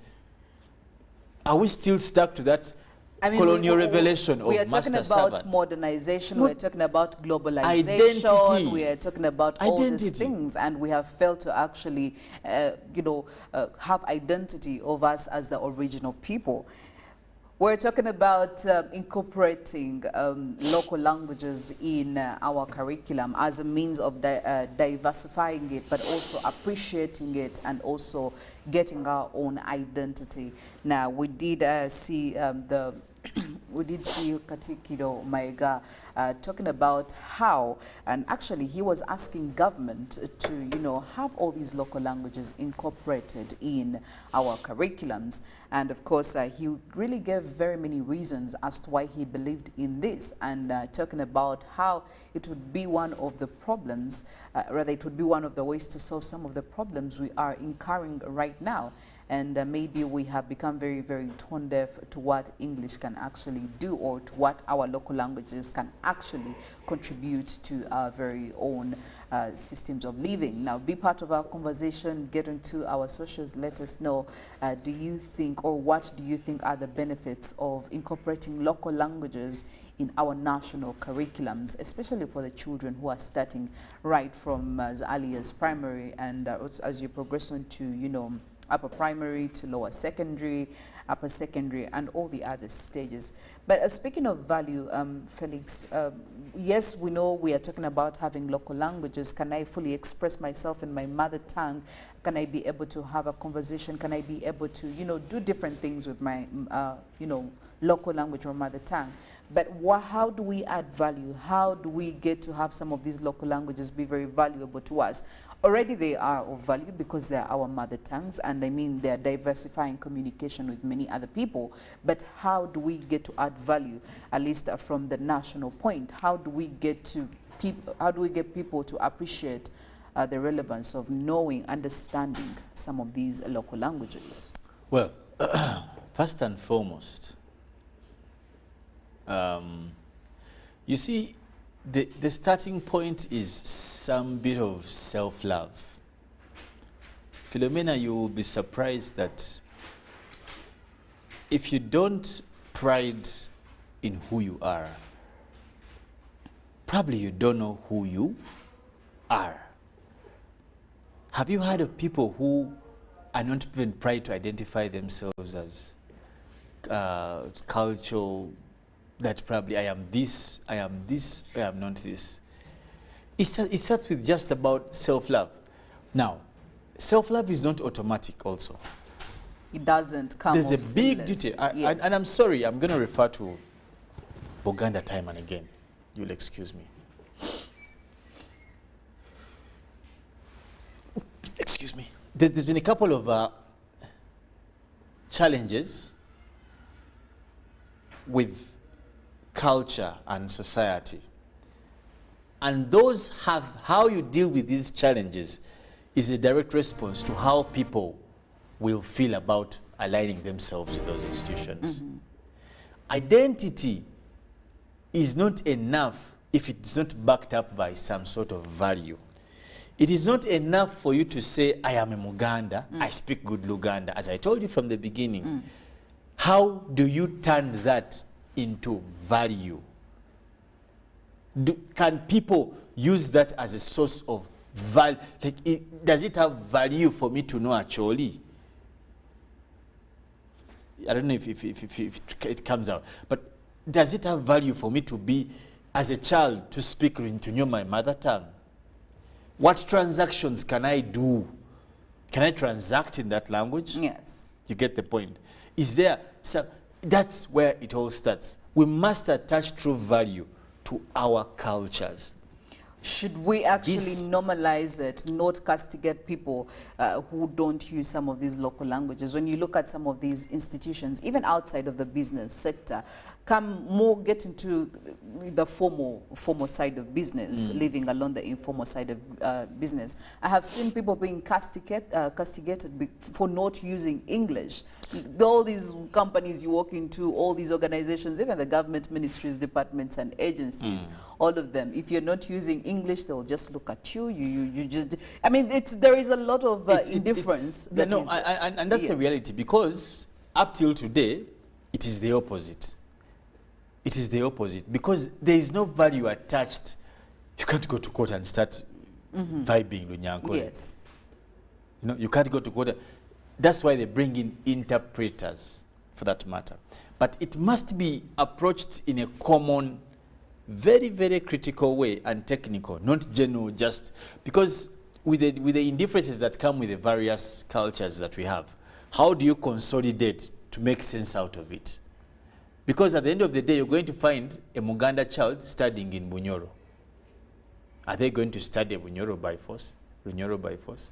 Are we still stuck to that colonial revelation of master servant? We are talking about modernization, we are talking about globalization, identity. We are talking about all these things, and we have failed to actually, have identity of us as the original people. We're talking about incorporating local languages in our curriculum as a means of diversifying it, but also appreciating it and also getting our own identity. Now, we did see we did see Katikiro Maega talking about how, and actually he was asking government to, have all these local languages incorporated in our curriculums. And of course, he really gave very many reasons as to why he believed in this, and talking about how it would be one of the problems, rather it would be one of the ways to solve some of the problems we are incurring right now. And maybe we have become very, very tone deaf to what English can actually do, or to what our local languages can actually contribute to our very own systems of living. Now, be part of our conversation, get into our socials, let us know, do you think, or what do you think are the benefits of incorporating local languages in our national curriculums, especially for the children who are starting right from as early as primary, and as you progress on to, upper primary to lower secondary, upper secondary, and all the other stages. But speaking of value, Felix, yes, we know we are talking about having local languages. Can I fully express myself in my mother tongue? Can I be able to have a conversation? Can I be able to, do different things with my, local language or mother tongue? But how do we add value? How do we get to have some of these local languages be very valuable to us? Already they are of value because they are our mother tongues, and I mean they are diversifying communication with many other people. But how do we get to add value, at least from the national point? How do we get to people? How do we get people to appreciate the relevance of knowing, understanding some of these local languages? Well, first and foremost, you see, the starting point is some bit of self-love. Philomena, you will be surprised that if you don't pride in who you are, probably you don't know who you are. Have you heard of people who are not even proud to identify themselves as cultural, that probably I am this, I am this, I am not this? It starts with just about self-love. Now, self-love is not automatic also. It doesn't come There's a big seamless. detail. Yes. And I'm sorry, I'm going to refer to Uganda time and again. You'll excuse me. Excuse me. There's been a couple of challenges with culture and society. And those have, how you deal with these challenges is a direct response to how people will feel about aligning themselves with those institutions. Mm-hmm. Identity is not enough if it's not backed up by some sort of value. It is not enough for you to say, I am a Muganda, I speak good Luganda. As I told you from the beginning, how do you turn that into value? Can people use that as a source of value? Like, does it have value for me to know Acholi? I don't know if it comes out, but does it have value for me to be, as a child, to speak, to know my mother tongue? What transactions can I do? Can I transact in that language? Yes. You get the point. Is there some, that's where it all starts. We must attach true value to our cultures. Should we actually normalize it, not castigate people who don't use some of these local languages? When you look at some of these institutions, even outside of the business sector, get into the formal side of business, leaving alone the informal side of business. I have seen people being castigated for not using English. All these companies you walk into, all these organizations, even the government ministries, departments and agencies, all of them, if you're not using English, they'll just look at you. You just, I mean, there is a lot of indifference. And that's the reality, because up till today, it is the opposite. It is the opposite, because there is no value attached. You can't go to court and start vibing with Nyankole. Yes. You know, you can't go to court. That's why they bring in interpreters, for that matter. But it must be approached in a common, very, very critical way and technical, not general, just because with the indifferences that come with the various cultures that we have, how do you consolidate to make sense out of it? Because at the end of the day, you're going to find a Muganda child studying in Bunyoro. Are they going to study Bunyoro by force? Bunyoro by force?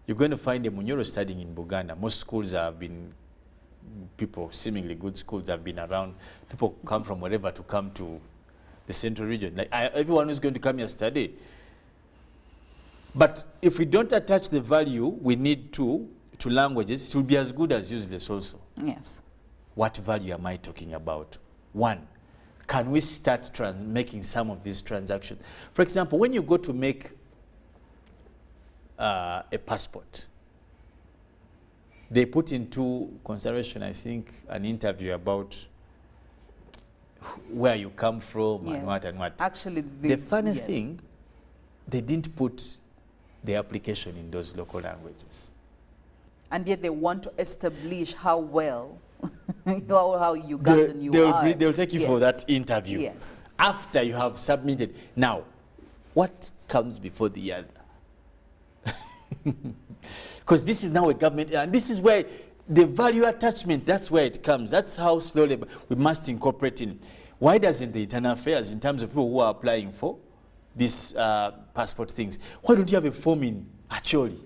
You're going to find a Bunyoro studying in Buganda. Most schools have been, people, seemingly good schools have been around. People come from wherever to come to the central region. Like everyone who's going to come here study. But if we don't attach the value we need to languages, it will be as good as useless also. Yes. What value am I talking about? One, can we start making some of these transactions? For example, when you go to make a passport, they put into consideration, I think, an interview about where you come from and what and what. Actually, the funny thing, they didn't put the application in those local languages. And yet they want to establish how well how Ugandan you are. They'll take you for that interview. Yes. After you have submitted. Now, what comes before the other? Because this is now a government, and this is where the value attachment, that's where it comes. That's how slowly we must incorporate in. Why doesn't the internal affairs, in terms of people who are applying for these passport things, why don't you have a form in Acholi?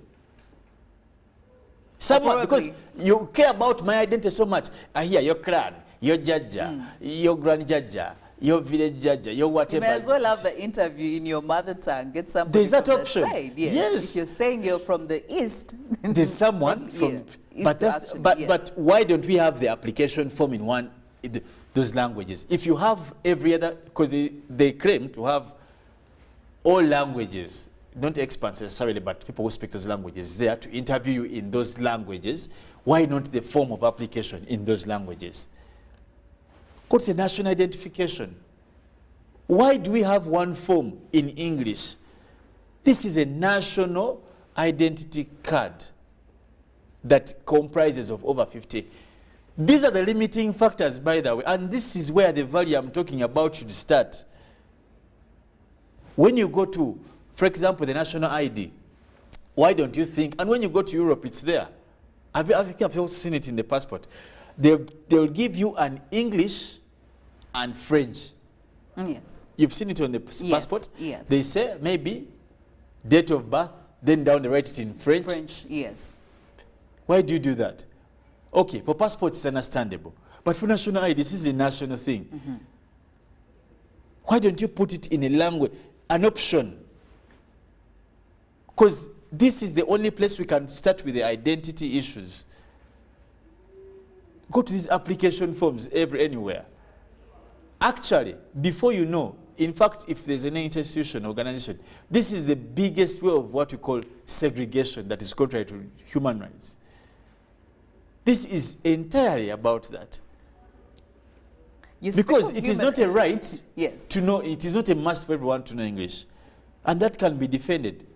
Someone, because you care about my identity so much. I hear your clan, your jaja, your grand jaja, your village jaja, your whatever. You may as well have the interview in your mother tongue. Get somebody there's that from option. The side. Yes. If you're saying you're from the east, there's someone from. Yeah, but why don't we have the application form in those languages? If you have every other, because they claim to have all languages. Not experts necessarily, but people who speak those languages there to interview you in those languages. Why not the form of application in those languages? What's the national identification? Why do we have one form in English? This is a national identity card that comprises of over 50. These are the limiting factors, by the way, and this is where the value I'm talking about should start. When you go to, for example, the national ID, why don't you think, and when you go to Europe, it's there. I think I've also seen it in the passport. They'll give you an English and French. Yes. You've seen it on the passport? Yes. They say maybe date of birth, then down they write it in French. French, yes. Why do you do that? Okay, for passports it's understandable. But for national ID, this is a national thing. Why don't you put it in a language, an option? Because this is the only place we can start with the identity issues. Go to these application forms anywhere. Actually, before you know, in fact, if there's an institution, organization, this is the biggest way of what we call segregation that is contrary to human rights. This is entirely about that. Because it is not a right to know, it is not a must for everyone to know English. And that can be defended.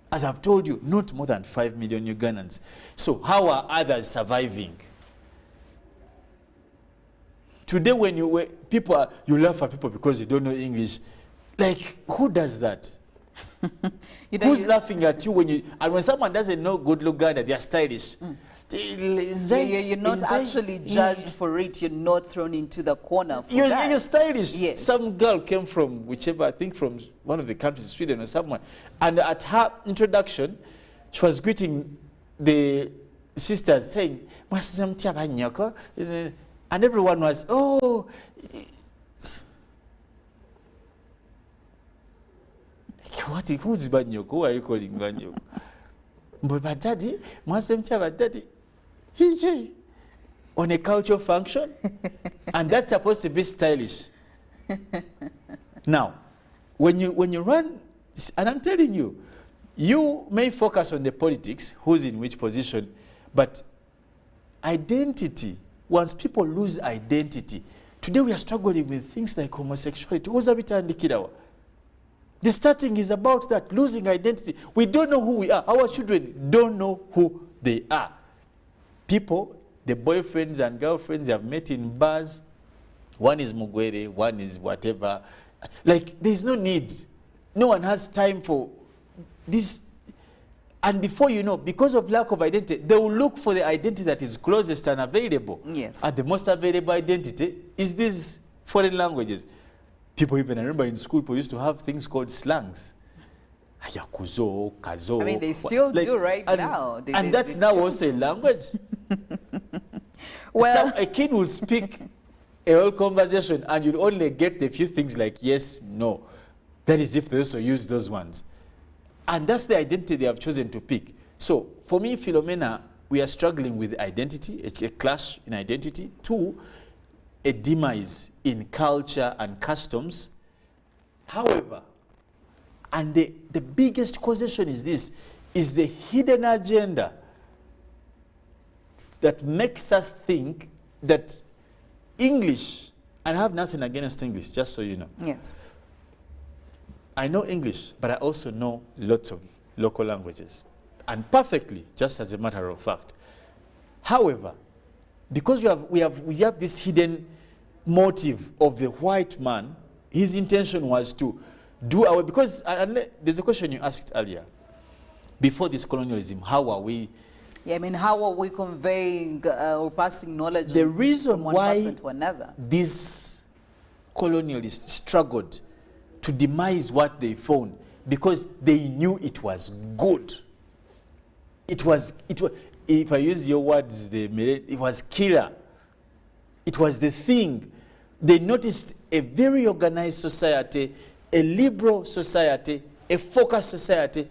As I've told you, not more than 5 million Ugandans. So how are others surviving? Today when you laugh at people because you don't know English. Like, who does that? Who's laughing at you when someone doesn't know good Luganda, they are stylish. You're not actually judged for it. You're not thrown into the corner for that. You're stylish. Yes. Some girl came from whichever, I think from one of the countries, Sweden or someone, and at her introduction, she was greeting the sisters saying, And everyone was, oh, who's Banyoko? Who are you calling Banyoko? But daddy, daddy, he, on a cultural function, and that's supposed to be stylish. Now, when you run, and I'm telling you, you may focus on the politics, who's in which position, but identity, once people lose identity, today we are struggling with things like homosexuality. The starting is about that, losing identity. We don't know who we are. Our children don't know who they are. People, the boyfriends and girlfriends they have met in bars. One is Mugwere, one is whatever. Like, there's no need. No one has time for this. And before you know, because of lack of identity, they will look for the identity that is closest and available. Yes. And the most available identity is these foreign languages. People, even I remember in school, people used to have things called slangs. Ayakuzo, kazo. I mean, they still do right now. And that's now also a language. Well, a kid will speak a whole conversation and you'll only get a few things like yes, no. That is if they also use those ones. And that's the identity they have chosen to pick. So for me, Philomena, we are struggling with identity, a clash in identity. Two, a demise in culture and customs. However, and the biggest causation is this, is the hidden agenda that makes us think that English, and I have nothing against English, just so you know. yes. I know English, but I also know lots of local languages, and perfectly, just as a matter of fact. However, because we have this hidden motive of the white man, his intention was to do away, because there's a question you asked earlier. Before this colonialism, how are we? Yeah, I mean, how are we conveying or passing knowledge The reason from one why person to another? these colonialists struggled to demise what they found, because they knew it was good. It was, if I use your words, it was killer. It was the thing. They noticed a very organized society, a liberal society, a focused society,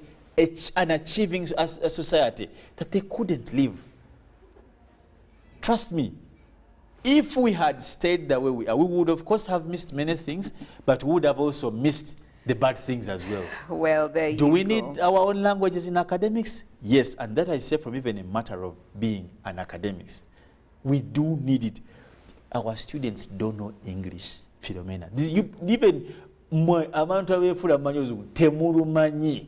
an achieving a society that they couldn't live. Trust me, if we had stayed the way we are, we would of course have missed many things, but we would have also missed the bad things as well. Well, there you go. Do we need our own languages in academics? Yes, and that I say from even a matter of being an academics. We do need it. Our students don't know English, Philomena. Even amount of temulumanyi.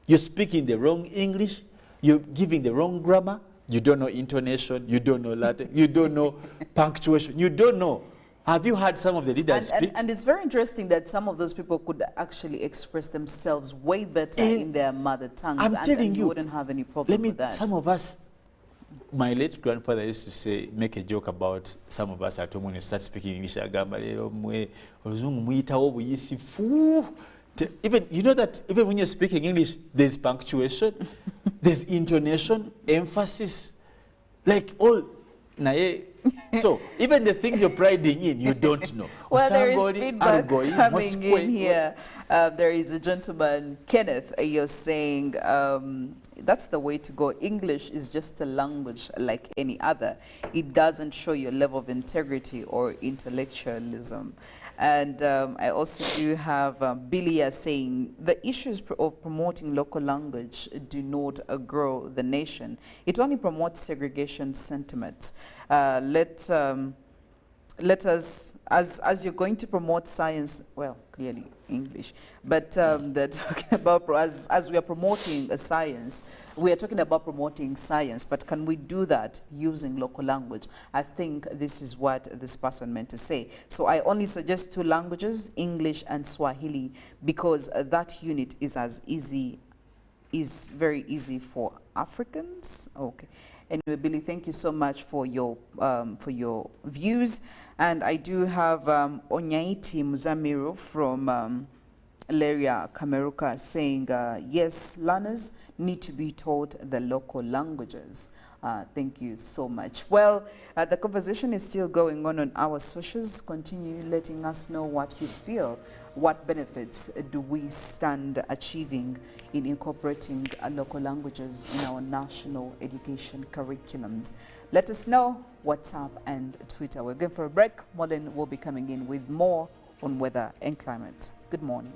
You're speaking the wrong English, you're giving the wrong grammar, you don't know intonation, you don't know Latin, you don't know punctuation, you don't know. Have you heard some of the leaders speak? And it's very interesting that some of those people could actually express themselves way better in their mother tongues. I'm telling you, wouldn't have any problem with that. Some of us, my late grandfather used to say, make a joke about some of us at home when you start speaking English. Even, you know that even when you're speaking English, there's punctuation, there's intonation, emphasis, like all. So even the things you're priding in, you don't know. Well, there is feedback coming in here. There is a gentleman, Kenneth, you're saying that's the way to go. English is just a language like any other. It doesn't show your level of integrity or intellectualism. And I also do have Bilia saying, the issues of promoting local language do not grow the nation. It only promotes segregation sentiments. Let us, as you're going to promote science, well, clearly English, but they're talking about, as we are promoting a science, we are talking about promoting science, but can we do that using local language? I think this is what this person meant to say. So I only suggest 2 languages, English and Swahili, because that unit is very easy for Africans. Okay. Anyway, Billy, thank you so much for your views. And I do have Onyaiti Muzamiru from Leria Kameruka saying, yes, learners need to be taught the local languages. Thank you so much. Well, the conversation is still going on our socials. Continue letting us know what you feel. What benefits do we stand achieving in incorporating local languages in our national education curriculums? Let us know. WhatsApp and Twitter. We're going for a break. Molin will be coming in with more on weather and climate. Good morning.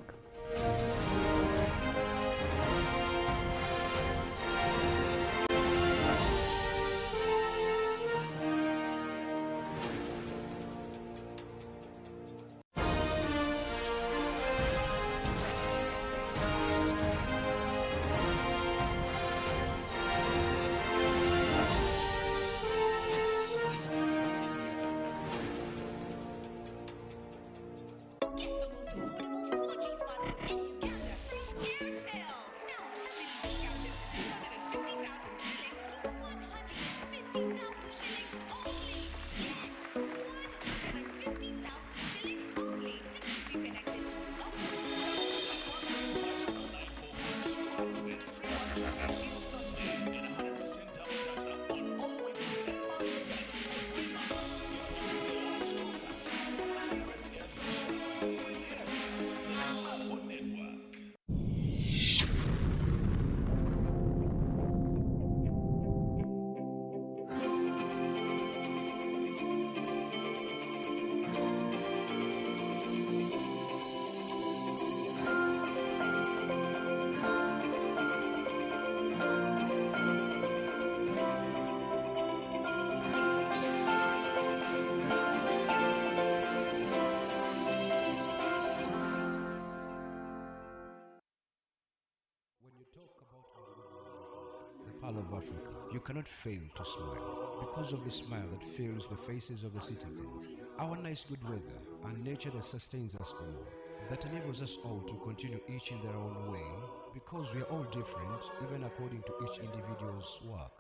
Of Africa, you cannot fail to smile because of the smile that fills the faces of the citizens. Our nice good weather and nature that sustains us all, that enables us all to continue each in their own way, because we are all different, even according to each individual's work.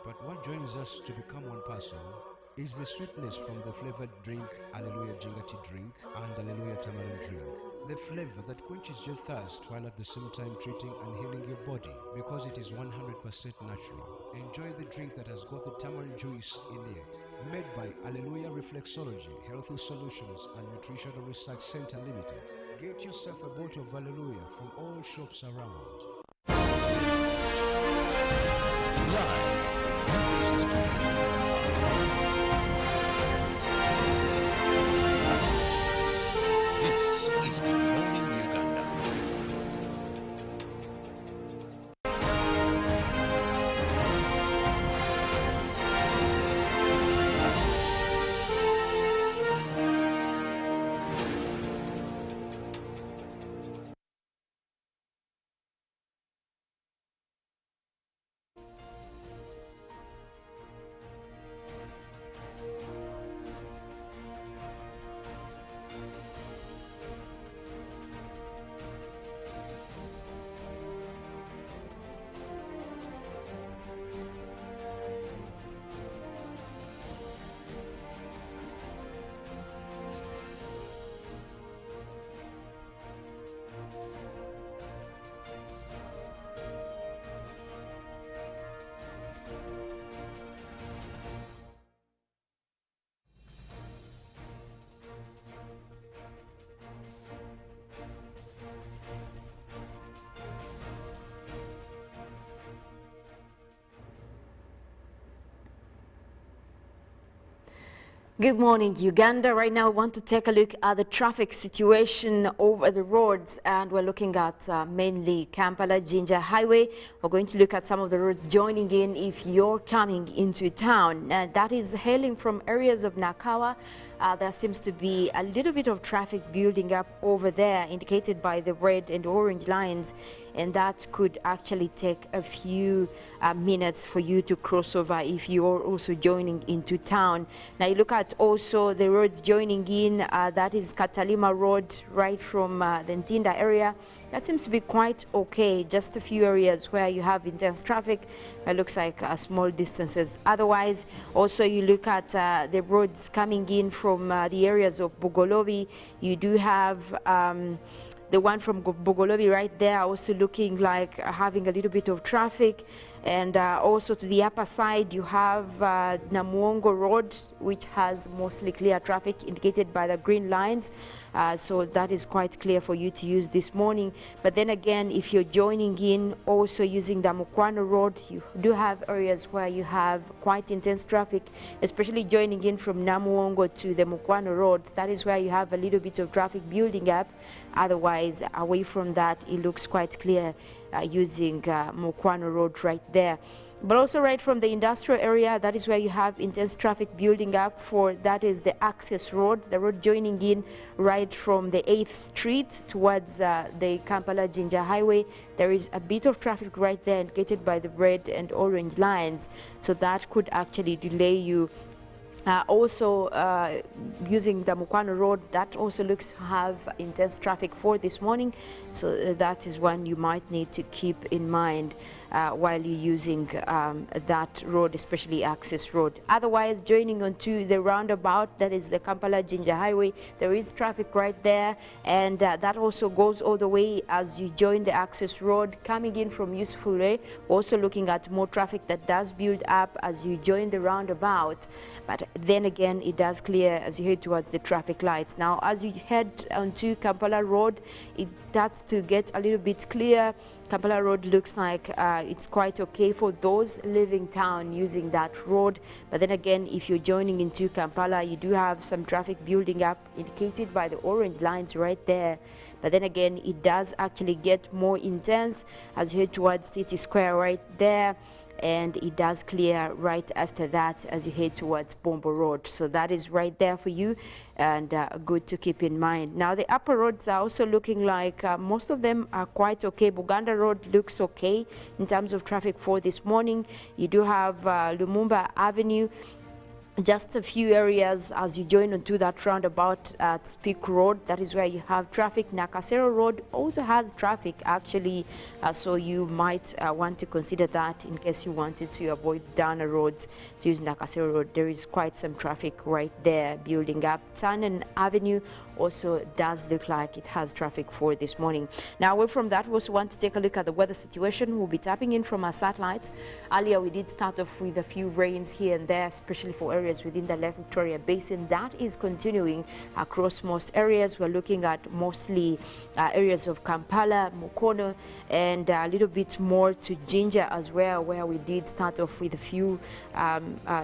But what joins us to become one person is the sweetness from the flavored drink Hallelujah Jingati drink and Hallelujah Tamarind drink. The flavor that quenches your thirst while at the same time treating and healing your body because it is 100% natural. Enjoy the drink that has got the tamarind juice in it. Made by Hallelujah Reflexology, Healthy Solutions and Nutritional Research Center Limited. Get yourself a bottle of Hallelujah from all shops around. Good morning, Uganda. Right now, I want to take a look at the traffic situation over the roads, and we're looking at mainly Kampala-Jinja Highway. We're going to look at some of the roads joining in if you're coming into town. That is hailing from areas of Nakawa. There seems to be a little bit of traffic building up over there, indicated by the red and orange lines, and that could actually take a few minutes for you to cross over if you're also joining into town. Now you look at also the roads joining in, that is Katalima Road right from the Ntinda area. That seems to be quite okay. Just a few areas where you have intense traffic. It looks like small distances. Otherwise, also you look at the roads coming in from the areas of Bugolobi. You do have the one from Bugolobi right there also looking like having a little bit of traffic. And also to the upper side, you have Namuongo Road, which has mostly clear traffic indicated by the green lines. So that is quite clear for you to use this morning. But then again, if you're joining in also using the Mukwano Road, you do have areas where you have quite intense traffic, especially joining in from Namuongo to the Mukwano Road. That is where you have a little bit of traffic building up. Otherwise, away from that, it looks quite clear using Mukwano Road right there. But also right from the industrial area, that is where you have intense traffic building up for, that is the access road, the road joining in right from the 8th Street towards the Kampala-Jinja Highway. There is a bit of traffic right there indicated by the red and orange lines. So that could actually delay you. Also using the Mukwano Road, that also looks to have intense traffic for this morning, so that is one you might need to keep in mind while you're using that road, especially access road. Otherwise, joining onto the roundabout, that is the Kampala-Jinja Highway, there is traffic right there, and that also goes all the way as you join the access road. Coming in from Useful Way, also looking at more traffic that does build up as you join the roundabout. But then again, it does clear as you head towards the traffic lights. Now, as you head onto Kampala Road, it starts to get a little bit clear. Kampala Road looks like it's quite okay for those leaving town using that road. But then again, if you're joining into Kampala, you do have some traffic building up indicated by the orange lines right there. But then again, it does actually get more intense as you head towards City Square right there. And it does clear right after that as you head towards Bombo Road. So that is right there for you, and good to keep in mind. Now the upper roads are also looking like most of them are quite okay. Buganda Road looks okay in terms of traffic for this morning. You do have Lumumba Avenue. Just a few areas as you join onto that roundabout at Speak Road, that is where you have traffic. Nakasero Road also has traffic actually, so you might want to consider that in case you wanted to avoid Dana roads to use Nakasero Road. There is quite some traffic right there building up. Tannen Avenue also does look like it has traffic for this morning. Now, away from that, we also want to take a look at the weather situation. We'll be tapping in from our satellites. Earlier, we did start off with a few rains here and there, especially for areas within the Lake Victoria Basin. That is continuing across most areas. We're looking at mostly areas of Kampala, Mukono, and a little bit more to Jinja as well, where we did start off with a few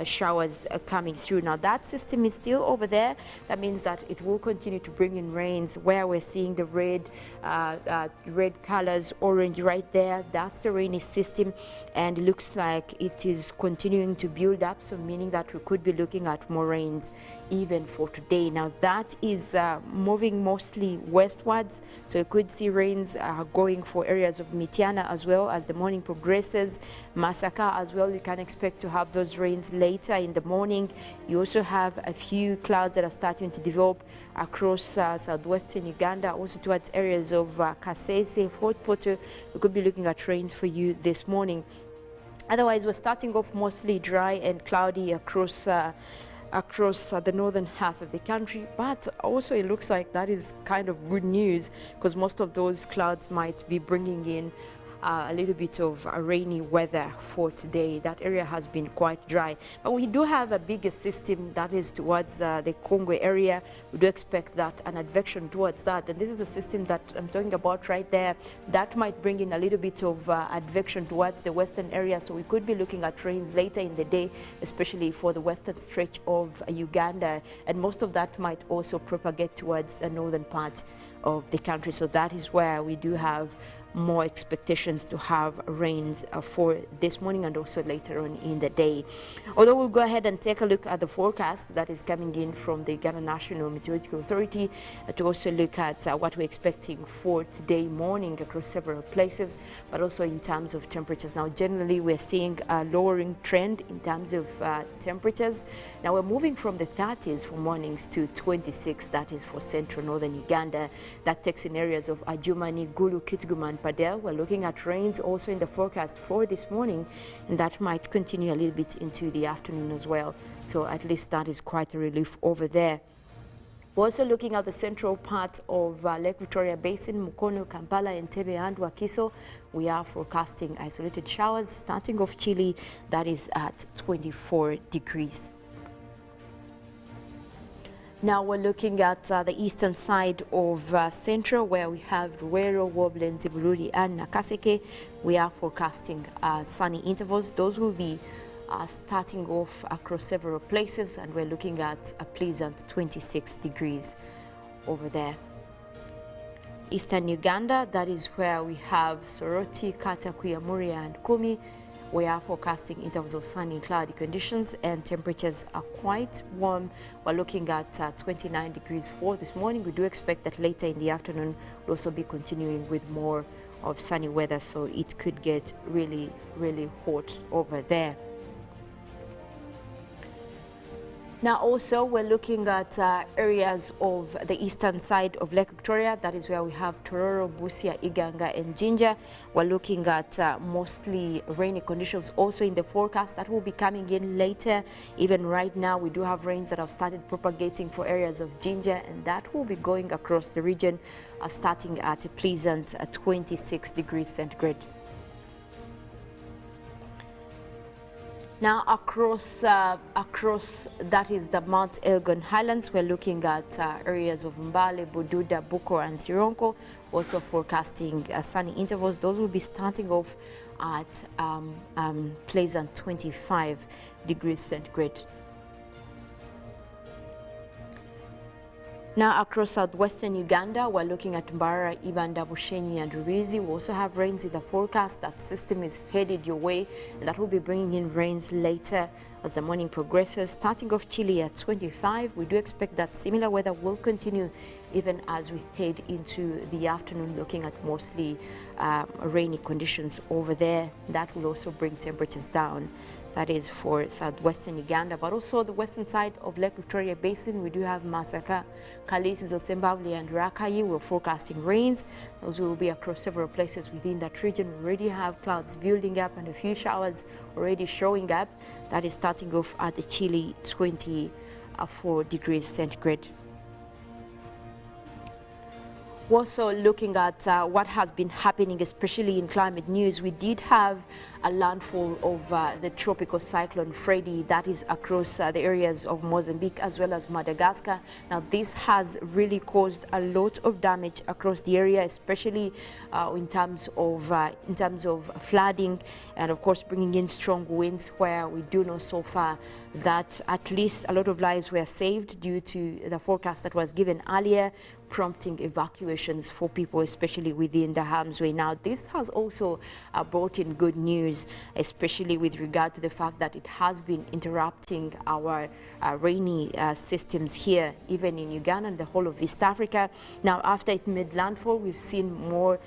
showers coming through. Now, that system is still over there. That means that it will continue to bring in rains where we're seeing the red colors, orange right there. That's the rainy system, and it looks like it is continuing to build up, so meaning that we could be looking at more rains even for today. Now that is moving mostly westwards, so you could see rains going for areas of Mityana as well as the morning progresses. Masaka as well, you can expect to have those rains later in the morning. You also have a few clouds that are starting to develop across southwestern Uganda, also towards areas of Kasese, Fort Portal. We could be looking at rains for you this morning. Otherwise, we're starting off mostly dry and cloudy across the northern half of the country, but also it looks like that is kind of good news, because most of those clouds might be bringing in a little bit of rainy weather for today. That area has been quite dry, but we do have a bigger system that is towards the Congo area. We do expect that an advection towards that, and this is a system that I'm talking about right there that might bring in a little bit of advection towards the western area, so we could be looking at rains later in the day, especially for the western stretch of Uganda, and most of that might also propagate towards the northern part of the country. So that is where we do have more expectations to have rains for this morning and also later on in the day. Although we'll go ahead and take a look at the forecast that is coming in from the Uganda National Meteorological Authority to also look at what we're expecting for today morning across several places, but also in terms of temperatures. Now, generally, we're seeing a lowering trend in terms of temperatures. Now, we're moving from the 30s for mornings to 26, that is for central northern Uganda. That takes in areas of Adjumani, Gulu, Kitgum, and Padel. We're looking at rains also in the forecast for this morning, and that might continue a little bit into the afternoon as well. So at least that is quite a relief over there. We're also looking at the central part of Lake Victoria Basin, Mukono, Kampala, Entebbe, and Wakiso. We are forecasting isolated showers starting off chilly, that is at 24 degrees. Now we're looking at the eastern side of Central, where we have Ruero, Wobblen, Zibuluri, and Nakaseke. We are forecasting sunny intervals. Those will be starting off across several places, and we're looking at a pleasant 26 degrees over there. Eastern Uganda, that is where we have Soroti, Kata, Kuyamuria, and Kumi. We are forecasting intervals of sunny and cloudy conditions, and temperatures are quite warm. We're looking at 29 degrees for this morning. We do expect that later in the afternoon we'll also be continuing with more of sunny weather, so it could get really, really hot over there. Now also we're looking at areas of the eastern side of Lake Victoria. That is where we have Tororo, Busia, Iganga, and Jinja. We're looking at mostly rainy conditions also in the forecast. That will be coming in later. Even right now we do have rains that have started propagating for areas of Jinja, and that will be going across the region starting at a pleasant 26 degrees centigrade. Now across that is the Mount Elgon Highlands, we're looking at areas of Mbale, Bududa, Buko, and Sironko. Also forecasting sunny intervals. Those will be starting off at pleasant 25 degrees centigrade. Now across southwestern Uganda, we're looking at Mbara, Ibanda, Bushenyi, and Ruizi. We also have rains in the forecast. That system is headed your way, and that will be bringing in rains later as the morning progresses. Starting off chilly at 25, we do expect that similar weather will continue even as we head into the afternoon, looking at mostly rainy conditions over there. That will also bring temperatures down. That is for southwestern Uganda, but also the western side of Lake Victoria Basin. We do have Masaka, Kalisi, Zosembabli, and Rakayi. We're forecasting rains. Those will be across several places within that region. We already have clouds building up and a few showers already showing up. That is starting off at the chilly 24 degrees centigrade. We're also looking at what has been happening, especially in climate news. We did have a landfall of the tropical cyclone Freddy that is across the areas of Mozambique as well as Madagascar. Now this has really caused a lot of damage across the area, especially in terms of flooding, and of course bringing in strong winds, where we do know so far that at least a lot of lives were saved due to the forecast that was given earlier, prompting evacuations for people, especially within the harm's way. Now, this has also brought in good news, especially with regard to the fact that it has been interrupting our rainy systems here, even in Uganda and the whole of East Africa. Now, after it made landfall, we've seen more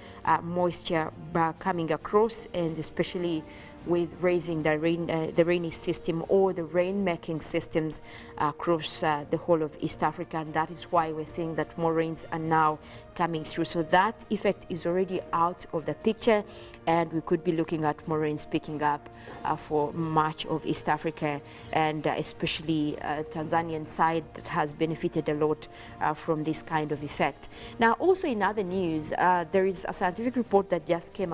moisture coming across, and especially with raising the rainy system or the rain-making systems across the whole of East Africa, and that is why we're seeing that more rains are now coming through. So that effect is already out of the picture, and we could be looking at more rains picking up for much of East Africa, and especially Tanzanian side that has benefited a lot from this kind of effect. Now, also in other news, there is a scientific report that just came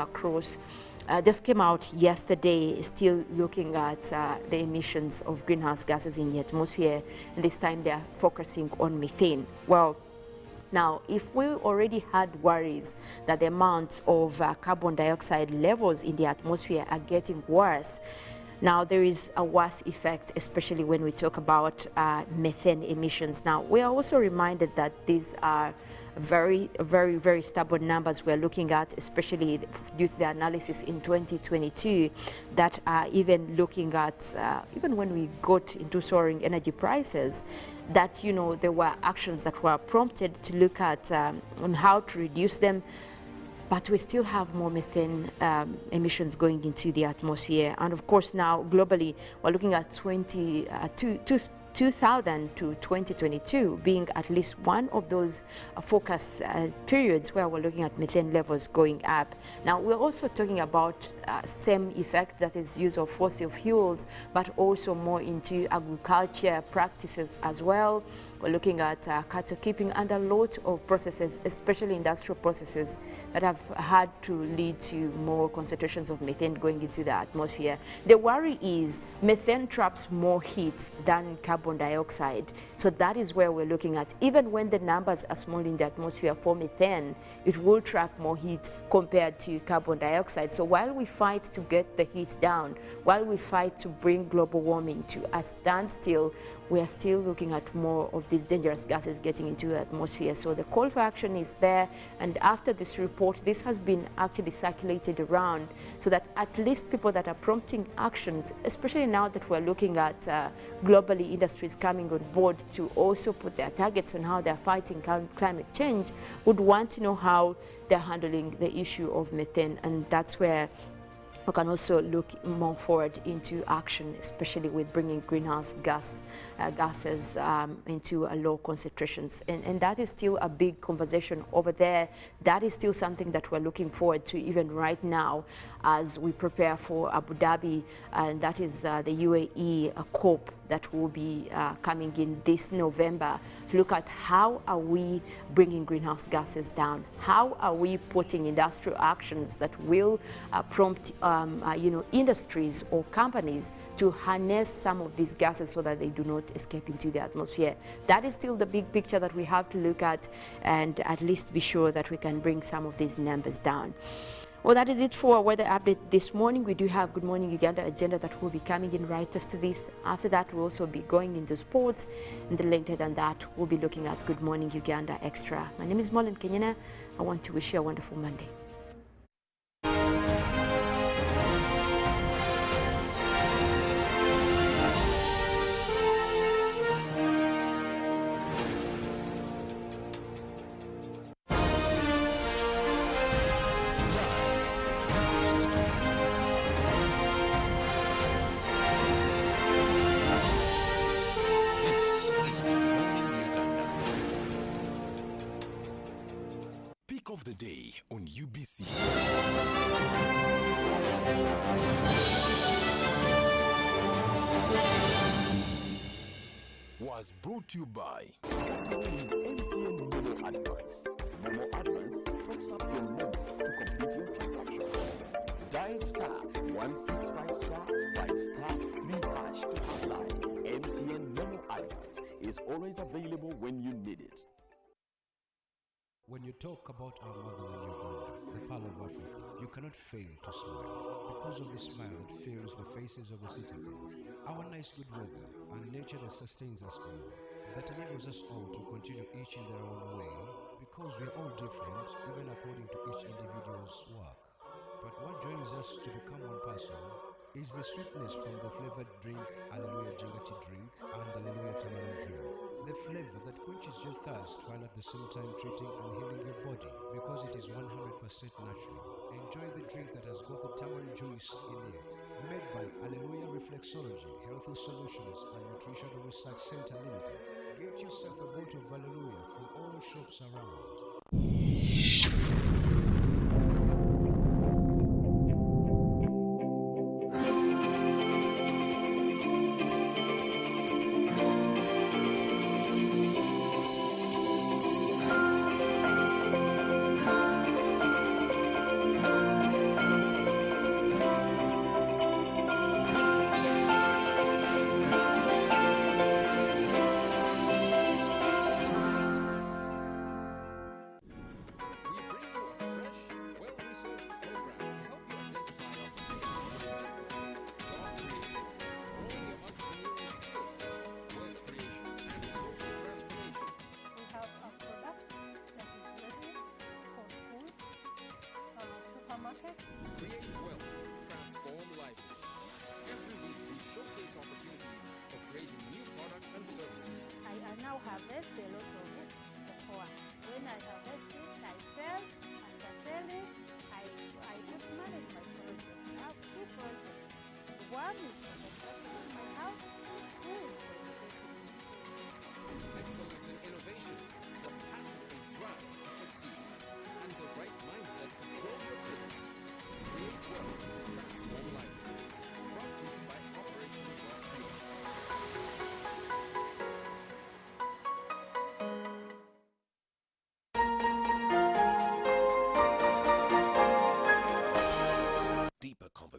out yesterday, still looking at the emissions of greenhouse gases in the atmosphere, and this time they're focusing on methane. Well, now, if we already had worries that the amount of carbon dioxide levels in the atmosphere are getting worse, now there is a worse effect, especially when we talk about methane emissions. Now, we are also reminded that these are very stubborn numbers we're looking at, especially due to the analysis in 2022 that are even looking at, even when we got into soaring energy prices, that, you know, there were actions that were prompted to look at on how to reduce them. But we still have more methane emissions going into the atmosphere. And of course, now globally, we're looking at 2000 to 2022 being at least one of those focus periods where we're looking at methane levels going up. Now, we're also talking about same effect, that is use of fossil fuels, but also more into agriculture practices as well. We're looking at cattle keeping and a lot of processes, especially industrial processes, that have had to lead to more concentrations of methane going into the atmosphere. The worry is methane traps more heat than carbon dioxide. So that is where we're looking at. Even when the numbers are small in the atmosphere for methane, it will trap more heat compared to carbon dioxide. So while we fight to get the heat down, while we fight to bring global warming to a standstill, we are still looking at more of these dangerous gases getting into the atmosphere. So the call for action is there, and after this report, this has been actually circulated around so that at least people that are prompting actions, especially now that we're looking at globally industries coming on board to also put their targets on how they're fighting climate change, would want to know how they're handling the issue of methane, and that's where we can also look more forward into action, especially with bringing greenhouse gases into low concentrations. And that is still a big conversation over there. That is still something that we're looking forward to even right now as we prepare for Abu Dhabi, and that is the UAE COP that will be coming in this November, to look at how are we bringing greenhouse gases down, how are we putting industrial actions that will prompt industries or companies to harness some of these gases so that they do not escape into the atmosphere. That is still the big picture that we have to look at, and at least be sure that we can bring some of these numbers down. Well, that is it for our weather update this morning. We do have Good Morning Uganda agenda that will be coming in right after this. After that, we'll also be going into sports. And then later than that, we'll be looking at Good Morning Uganda Extra. My name is Mollen Kenyana. I want to wish you a wonderful Monday. Of the day on UBC. Was brought to you by MTN Memo Advance. Memo Advance tops up your memo to complete your transaction. Dial star 165 star 5 star 3 hash to apply. MTN Memo Advance is always available when you need it. When you talk about our motherland Uganda, the pearl of Africa, you cannot fail to smile because of the smile that fills the faces of the citizens. Our nice good weather and nature that sustains us all, that enables us all to continue each in their own way, because we are all different, even according to each individual's work. But what joins us to become one person is the sweetness from the flavored drink Alleluia Jingati drink and Alleluia Tamarind drink. The flavor that quenches your thirst while at the same time treating and healing your body, because it is 100% natural. Enjoy the drink that has got the tamarind juice in it. Made by Alleluia Reflexology, Healthy Solutions and Nutritional Research Center Limited. Get yourself a bottle of Alleluia from all shops around.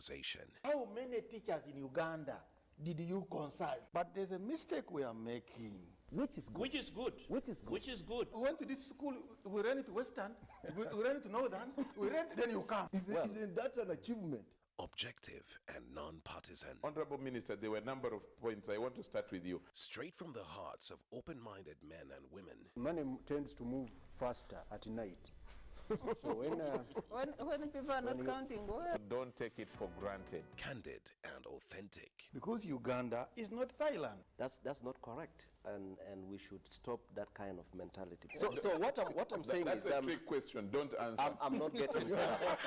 conversation. How many teachers in Uganda did you consult? But there's a mistake we are making. Which is good. Which is good. Which is good. Which is good. We went to this school, we ran to Western, we ran to Northern, then you come. Isn't that an achievement? Objective and non-partisan. Honorable Minister, there were a number of points. I want to start with you. Straight from the hearts of open-minded men and women. Money tends to move faster at night. So when people are not counting, Don't take it for granted. Candid and authentic. Because Uganda is not Thailand. That's not correct, and we should stop that kind of mentality. So what I'm saying That's is a trick question. Don't answer. I'm not getting into that.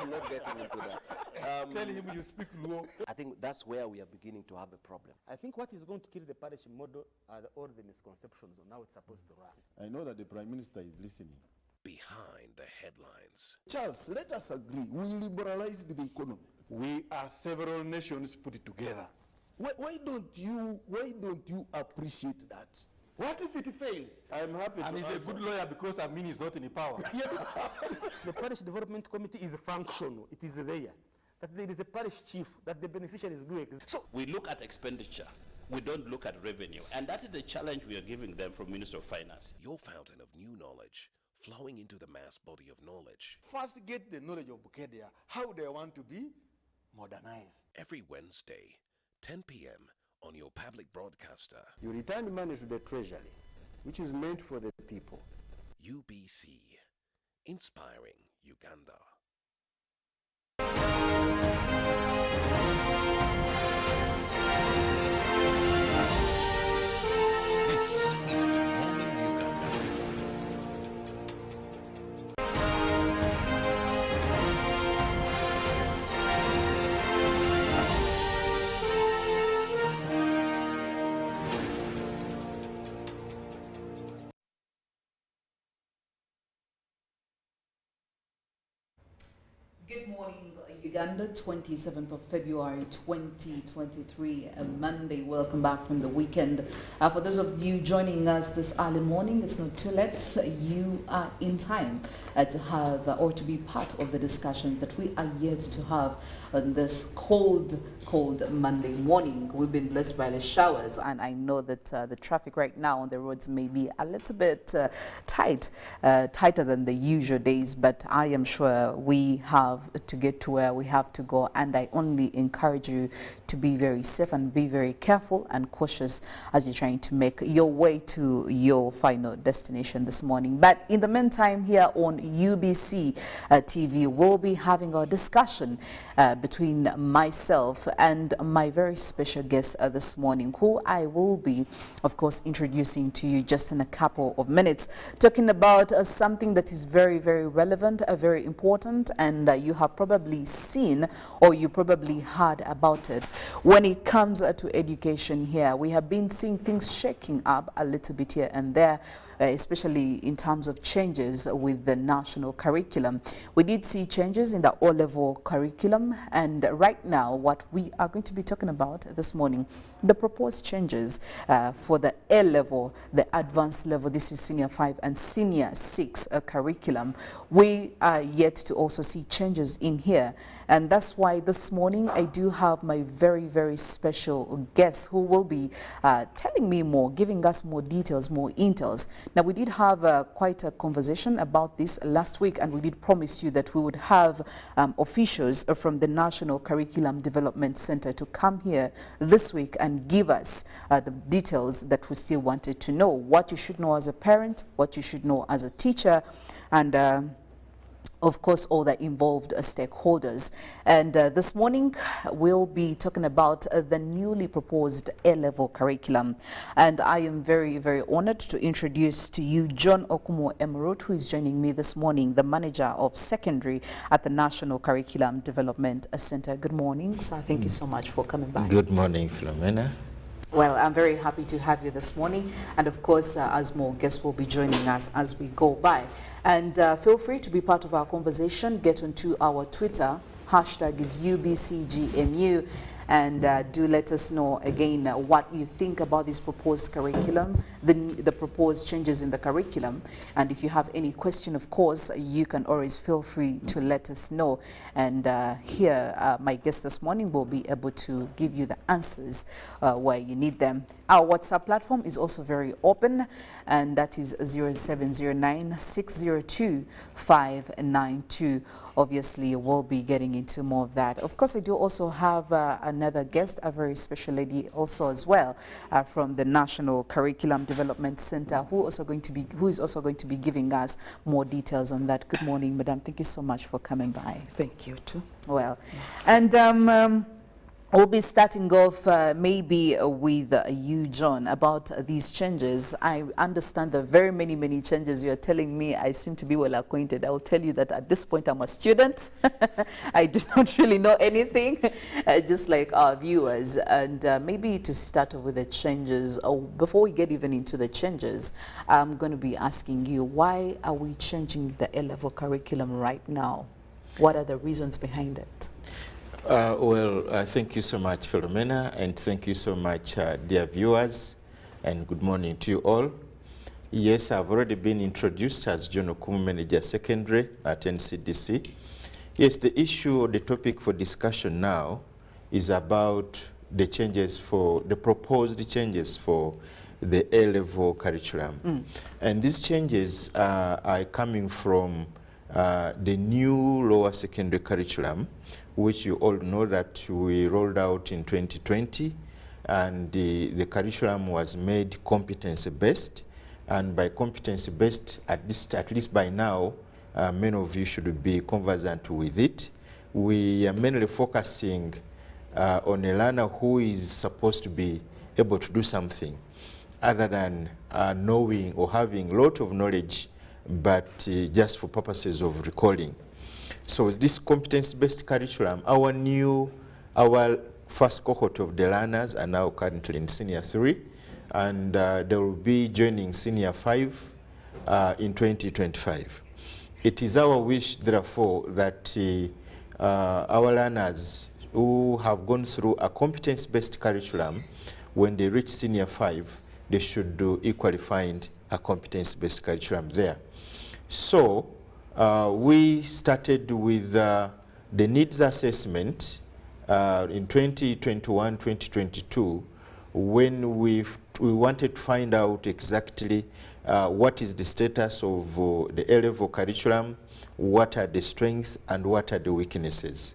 I'm not getting into that. Tell him you speak Luo. I think that's where we are beginning to have a problem. I think what is going to kill the parish model are all the misconceptions on how it's supposed to run. I know that the Prime Minister is listening. Behind the headlines. Charles, let us agree. We liberalized the economy. We are several nations put together. Why don't you appreciate that? What if it fails? I'm happy And to he's answer. a good lawyer because Amin is not in power. The parish development committee is functional. It is there. That there is a parish chief, that the beneficiaries do exist. So we look at expenditure. We don't look at revenue. And that is the challenge we are giving them from Minister of Finance. Your fountain of new knowledge, flowing into the mass body of knowledge. First get the knowledge of Bukedia, how they want to be modernized. Every Wednesday, 10 p.m. on your public broadcaster. You return money to the treasury, which is meant for the people. UBC, inspiring Uganda. This is Good Morning Uganda. Good morning, Uganda, 27th of February 2023, a Monday. Welcome back from the weekend. For those of you joining us this early morning, it's not too late. You are in time to have or to be part of the discussions that we are yet to have on this cold Monday morning. We've been blessed by the showers, and I know that the traffic right now on the roads may be a little bit tighter than the usual days, but I am sure we have to get to where we have to go, and I only encourage you to be very safe and be very careful and cautious as you're trying to make your way to your final destination this morning. But in the meantime, here on UBC TV, we'll be having a discussion between myself and my very special guest this morning, who I will be, of course, introducing to you just in a couple of minutes, talking about something that is very, very relevant, very important, and you have probably seen or you probably heard about it. When it comes to education here, we have been seeing things shaking up a little bit here and there, especially in terms of changes with the national curriculum. We did see changes in the O-level curriculum, and right now what we are going to be talking about this morning, the proposed changes for the A-level, the advanced level, this is senior 5 and senior 6 curriculum. We are yet to also see changes in here, and that's why this morning I do have my very, very special guest who will be telling me more, giving us more details, more intels. Now, we did have quite a conversation about this last week, and we did promise you that we would have officials from the National Curriculum Development Center to come here this week and give us the details that we still wanted to know, what you should know as a parent, what you should know as a teacher, and of course, all the involved stakeholders. And this morning, we'll be talking about the newly proposed A-level curriculum. And I am very, very honored to introduce to you John Okumo Emerald, who is joining me this morning, the manager of secondary at the National Curriculum Development Center. Good morning, sir. Thank you so much for coming by. Good morning, Philomena. Well, I'm very happy to have you this morning. And of course, as more guests will be joining us as we go by. And feel free to be part of our conversation. Get onto our Twitter. Hashtag is UBCGMU. And do let us know again what you think about this proposed curriculum, the proposed changes in the curriculum. And if you have any question, of course, you can always feel free to let us know. And here, my guest this morning will be able to give you the answers where you need them. Our WhatsApp platform is also very open, and that is 0709-602-592. Obviously, we'll be getting into more of that. Of course, I do also have another guest, a very special lady also as well, from the National Curriculum Development Center, who is also going to be giving us more details on that. Good morning, Madam. Thank you so much for coming by. Thank you too. Well, and we'll be starting off maybe with you, John, about these changes. I understand the very many changes you're telling me. I seem to be well acquainted. I will tell you that at this point I'm a student. I do not really know anything, just like our viewers. And maybe to start off with the changes, before we get even into the changes, I'm going to be asking you, why are we changing the A-level curriculum right now? What are the reasons behind it? Thank you so much, Philomena, and thank you so much, dear viewers, and good morning to you all. Yes, I've already been introduced as John Okumu, Manager Secondary at NCDC. Yes, the issue or the topic for discussion now is about the proposed changes for the A-level curriculum. And these changes are coming from the new lower secondary curriculum, which you all know that we rolled out in 2020, and the curriculum was made competency-based. And by competency-based, at least by now, many of you should be conversant with it. We are mainly focusing on a learner who is supposed to be able to do something other than knowing or having a lot of knowledge, but just for purposes of recalling. So with this competence-based curriculum, our first cohort of the learners are now currently in Senior 3, and they will be joining Senior 5 in 2025. It is our wish, therefore, that our learners who have gone through a competence-based curriculum, when they reach Senior 5, they should equally find a competence-based curriculum there. So we started with the needs assessment in 2021-2022, when we wanted to find out exactly what is the status of the A-level curriculum, what are the strengths and what are the weaknesses.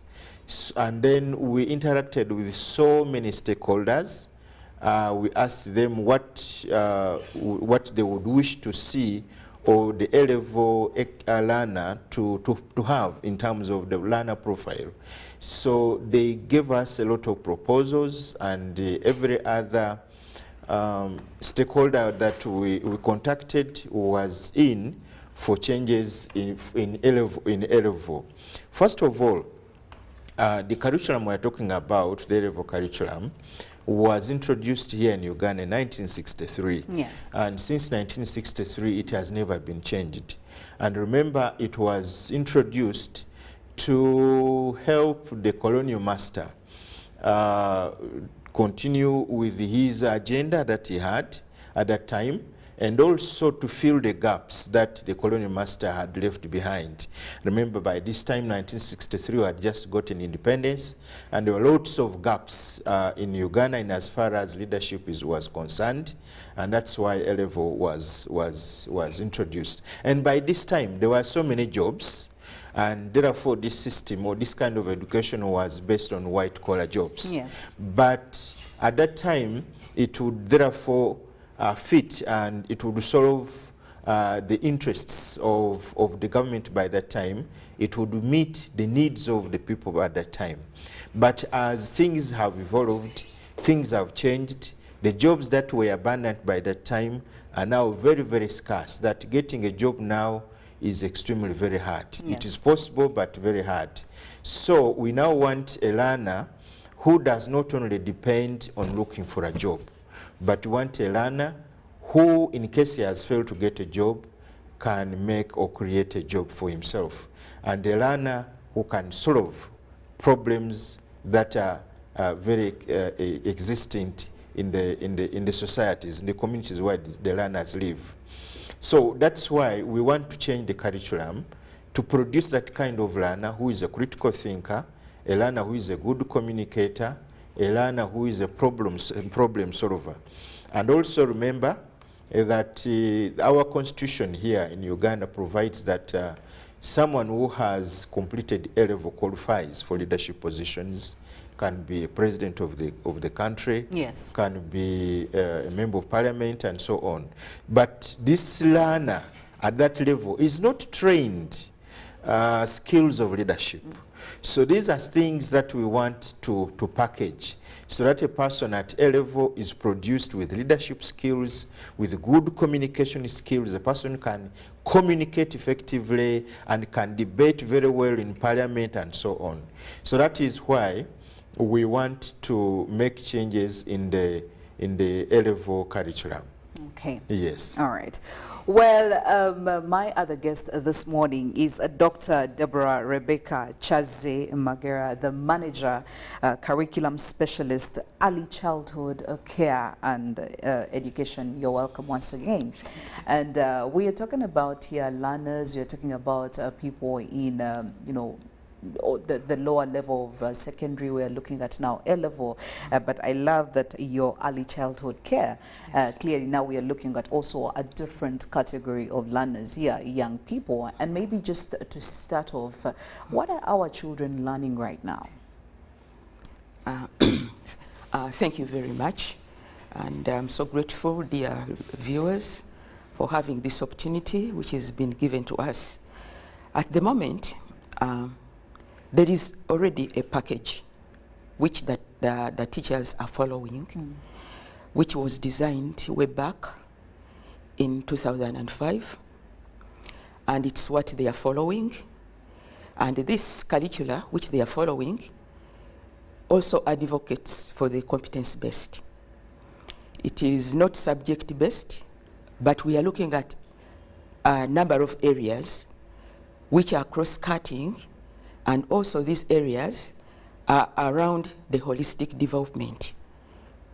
And then we interacted with so many stakeholders. We asked them what they would wish to see or the A-level learner to have in terms of the learner profile. So they gave us a lot of proposals, and every other stakeholder that we contacted was in for changes in A-level. First of all, the curriculum we're talking about, the A-level curriculum, was introduced here in Uganda in 1963. Yes. And since 1963, it has never been changed. And remember, it was introduced to help the colonial master continue with his agenda that he had at that time, and also to fill the gaps that the colonial master had left behind. Remember, by this time, 1963, we had just gotten independence, and there were lots of gaps in Uganda in as far as leadership was concerned, and that's why A-level was introduced. And by this time, there were so many jobs, and therefore this system or this kind of education was based on white-collar jobs. Yes. But at that time, it would therefore fit, and it would solve the interests of the government by that time. It would meet the needs of the people at that time. But as things have evolved, things have changed. The jobs that were abundant by that time are now very, very scarce. That getting a job now is extremely very hard. Yes. It is possible, but very hard. So we now want a learner who does not only depend on looking for a job, but want a learner who, in case he has failed to get a job, can make or create a job for himself. And a learner who can solve problems that are very existent in the societies, in the communities where the learners live. So that's why we want to change the curriculum to produce that kind of learner who is a critical thinker, a learner who is a good communicator, a learner who is a problem solver. And also remember that our constitution here in Uganda provides that someone who has completed A-level qualifies for leadership positions, can be a president of the country, yes, can be a member of parliament and so on. But this learner at that level is not trained skills of leadership. So these are things that we want to package so that a person at A level is produced with leadership skills, with good communication skills. A person can communicate effectively and can debate very well in parliament and so on. So that is why we want to make changes in the A level curriculum. Okay. Yes. All right. Well, my other guest this morning is Dr. Deborah Rebecca Chaze Magera, the manager, curriculum specialist, early childhood care and education. You're welcome once again. And we are talking about here learners. You're talking about people in, you know, the lower level of secondary. We are looking at now A level, but I love that your early childhood care. Yes. Clearly now we are looking at also a different category of learners here, young people. And maybe just to start off, what are our children learning right now? Thank you very much, and I'm so grateful, dear viewers, for having this opportunity which has been given to us. At the moment, there is already a package which the teachers are following, which was designed way back in 2005, and it's what they are following. And this curricula which they are following also advocates for the competence-based. It is not subject-based, but we are looking at a number of areas which are cross-cutting, and also these areas are around the holistic development,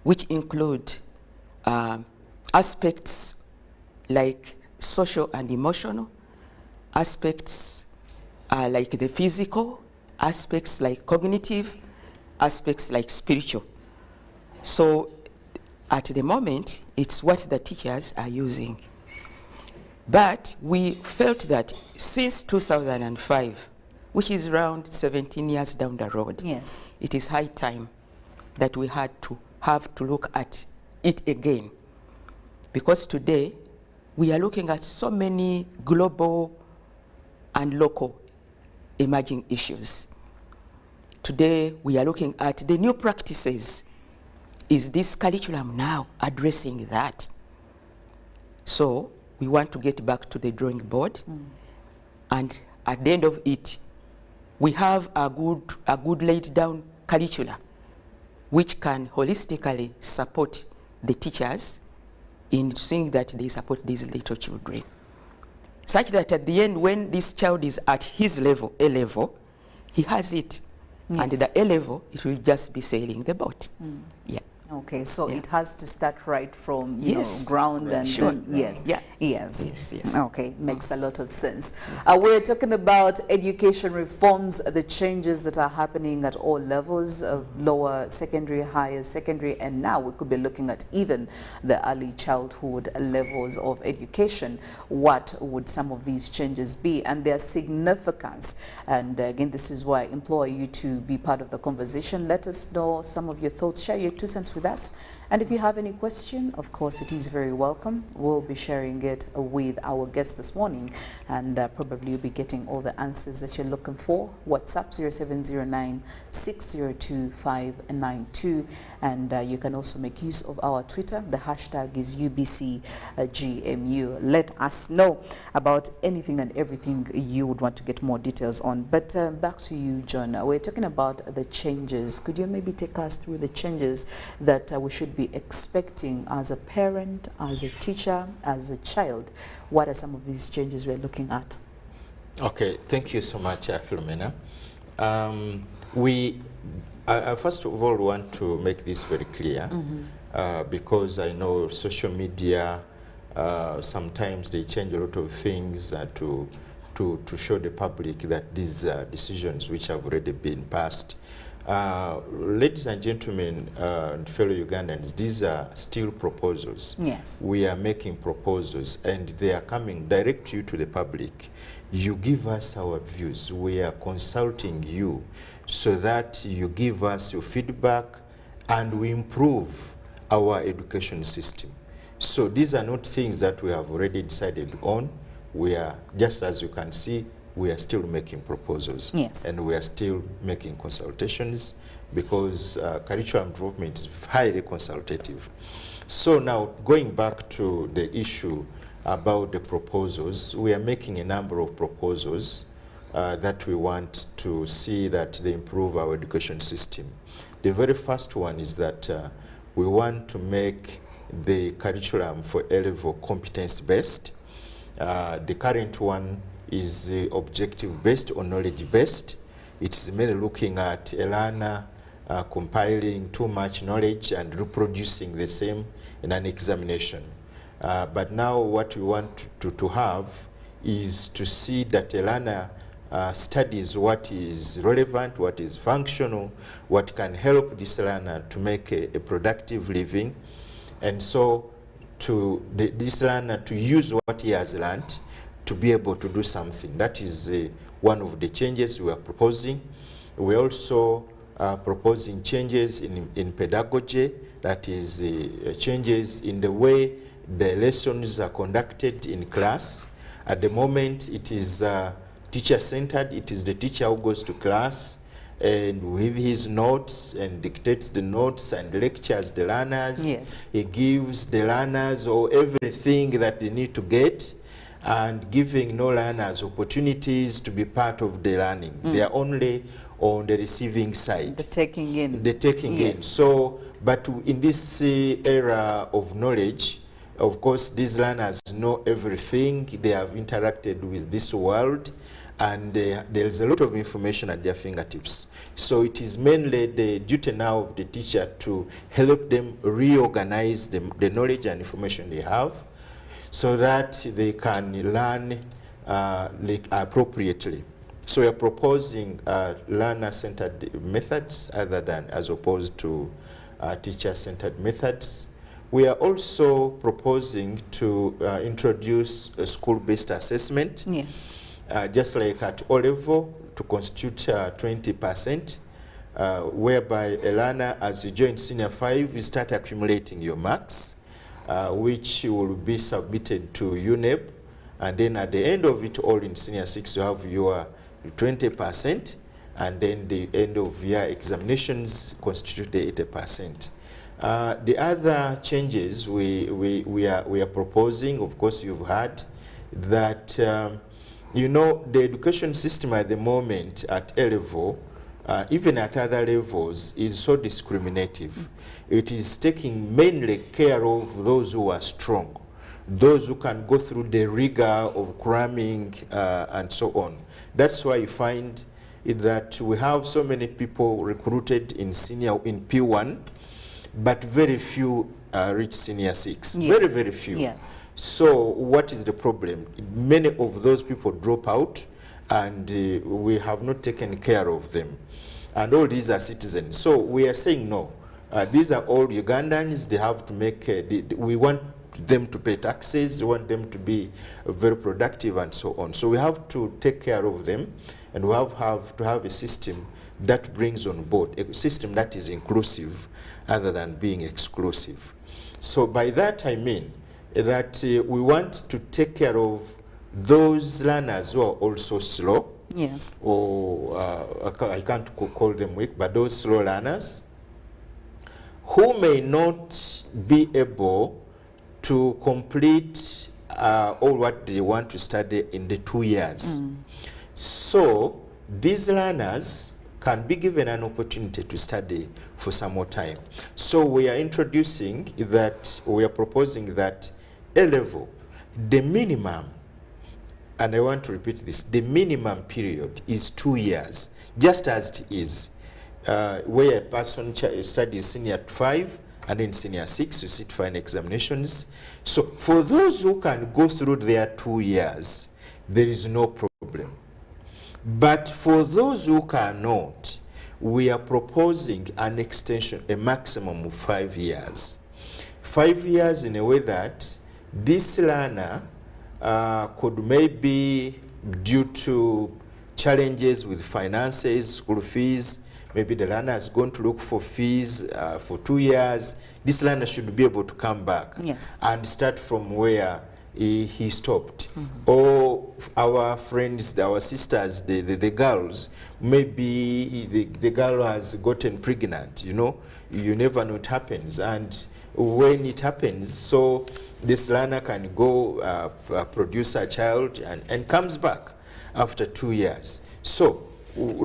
which include aspects like social and emotional, aspects like the physical, aspects like cognitive, aspects like spiritual. So at the moment, it's what the teachers are using. But we felt that since 2005, which is around 17 years down the road, yes, it is high time that we have to look at it again. Because today, we are looking at so many global and local emerging issues. Today, we are looking at the new practices. Is this curriculum now addressing that? So we want to get back to the drawing board, and at the end of it, we have a good laid down curricula which can holistically support the teachers in seeing that they support these little children, such that at the end, when this child is at his level, A level, he has it. Yes. And the A level, it will just be sailing the boat. Yeah. Okay, so it has to start right from you know, ground and yes. Okay, makes a lot of sense. We're talking about education reforms, the changes that are happening at all levels, lower secondary, higher secondary, and now we could be looking at even the early childhood levels of education. What would some of these changes be and their significance? And again, this is why I implore you to be part of the conversation. Let us know some of your thoughts, share your 2 cents with us. And if you have any question, of course, it is very welcome. We'll be sharing it with our guest this morning, and probably you'll be getting all the answers that you're looking for. WhatsApp 0709-602-592, and you can also make use of our Twitter. The hashtag is UBCGMU. Let us know about anything and everything you would want to get more details on. But back to you, John. We're talking about the changes. Could you maybe take us through the changes that we should be expecting as a parent, as a teacher, as a child? What are some of these changes we're looking at? Okay, thank you so much, Philomena. We I first of all want to make this very clear because I know social media, sometimes they change a lot of things to show the public that these decisions which have already been passed. Ladies and gentlemen, fellow Ugandans, these are still proposals. Yes. We are making proposals and they are coming direct to you, to the public. You give us our views. We are consulting you so that you give us your feedback and we improve our education system. So these are not things that we have already decided on. We are, just as you can see, we are still making proposals. Yes. And we are still making consultations because curriculum development is highly consultative. So now, going back to the issue about the proposals, we are making a number of proposals that we want to see that they improve our education system. The very first one is that we want to make the curriculum for A-level competence-based. The current one is objective-based or knowledge-based. It's mainly looking at a learner compiling too much knowledge and reproducing the same in an examination. But now what we want to have is to see that a learner studies what is relevant, what is functional, what can help this learner to make a productive living, and so to this learner to use what he has learned to be able to do something. That is one of the changes we are proposing. We also are proposing changes in pedagogy, that is changes in the way the lessons are conducted in class. At the moment, it is teacher-centered. It is the teacher who goes to class and with his notes and dictates the notes and lectures the learners. Yes. He gives the learners everything that they need to get and giving no learners opportunities to be part of the learning. They are only on the receiving side. The taking in. The taking in. So, but in this era of knowledge, of course, these learners know everything. They have interacted with this world, and there is a lot of information at their fingertips. So it is mainly the duty now of the teacher to help them reorganize the knowledge and information they have so that they can learn appropriately. So we are proposing learner-centered methods as opposed to teacher-centered methods. We are also proposing to introduce a school-based assessment. Yes. Just like at O-level, to constitute 20%, whereby a learner, as you join Senior 5, you start accumulating your marks, which will be submitted to UNEP, and then at the end of it all in Senior 6, you have your 20%, and then the end of year examinations constitute the 80%. The other changes we are proposing, of course you've heard, that you know, the education system at the moment at A-level, even at other levels, is so discriminative. It is taking mainly care of those who are strong, those who can go through the rigor of cramming and so on. That's why you find that we have so many people recruited in P1, but very few reach Senior 6. Yes. Very, very few. Yes. So what is the problem? Many of those people drop out, and we have not taken care of them. And all these are citizens. So we are saying no. These are all Ugandans. They have to make, we want them to pay taxes, we want them to be very productive and so on. So we have to take care of them, and we have to have a system that brings on board, a system that is inclusive other than being exclusive. So by that I mean that we want to take care of those learners who are also slow. Yes. Or I can't call them weak, but those slow learners who may not be able to complete all what they want to study in the 2 years. So these learners can be given an opportunity to study for some more time. So we are introducing that, we are proposing that A-level, the minimum, and I want to repeat this, the minimum period is 2 years, just as it is. where a person studies senior 5 and then senior 6, you sit final examinations. So for those who can go through their 2 years, there is no problem. But for those who cannot, we are proposing an extension, a maximum of 5 years. 5 years in a way that this learner could maybe, due to challenges with finances, school fees, maybe the learner is going to look for fees for 2 years. This learner should be able to come back and start from where he stopped. Or our friends, our sisters, the girls, maybe the girl has gotten pregnant, you know, you never know what happens. And when it happens, so this learner can go produce a child and comes back after 2 years. So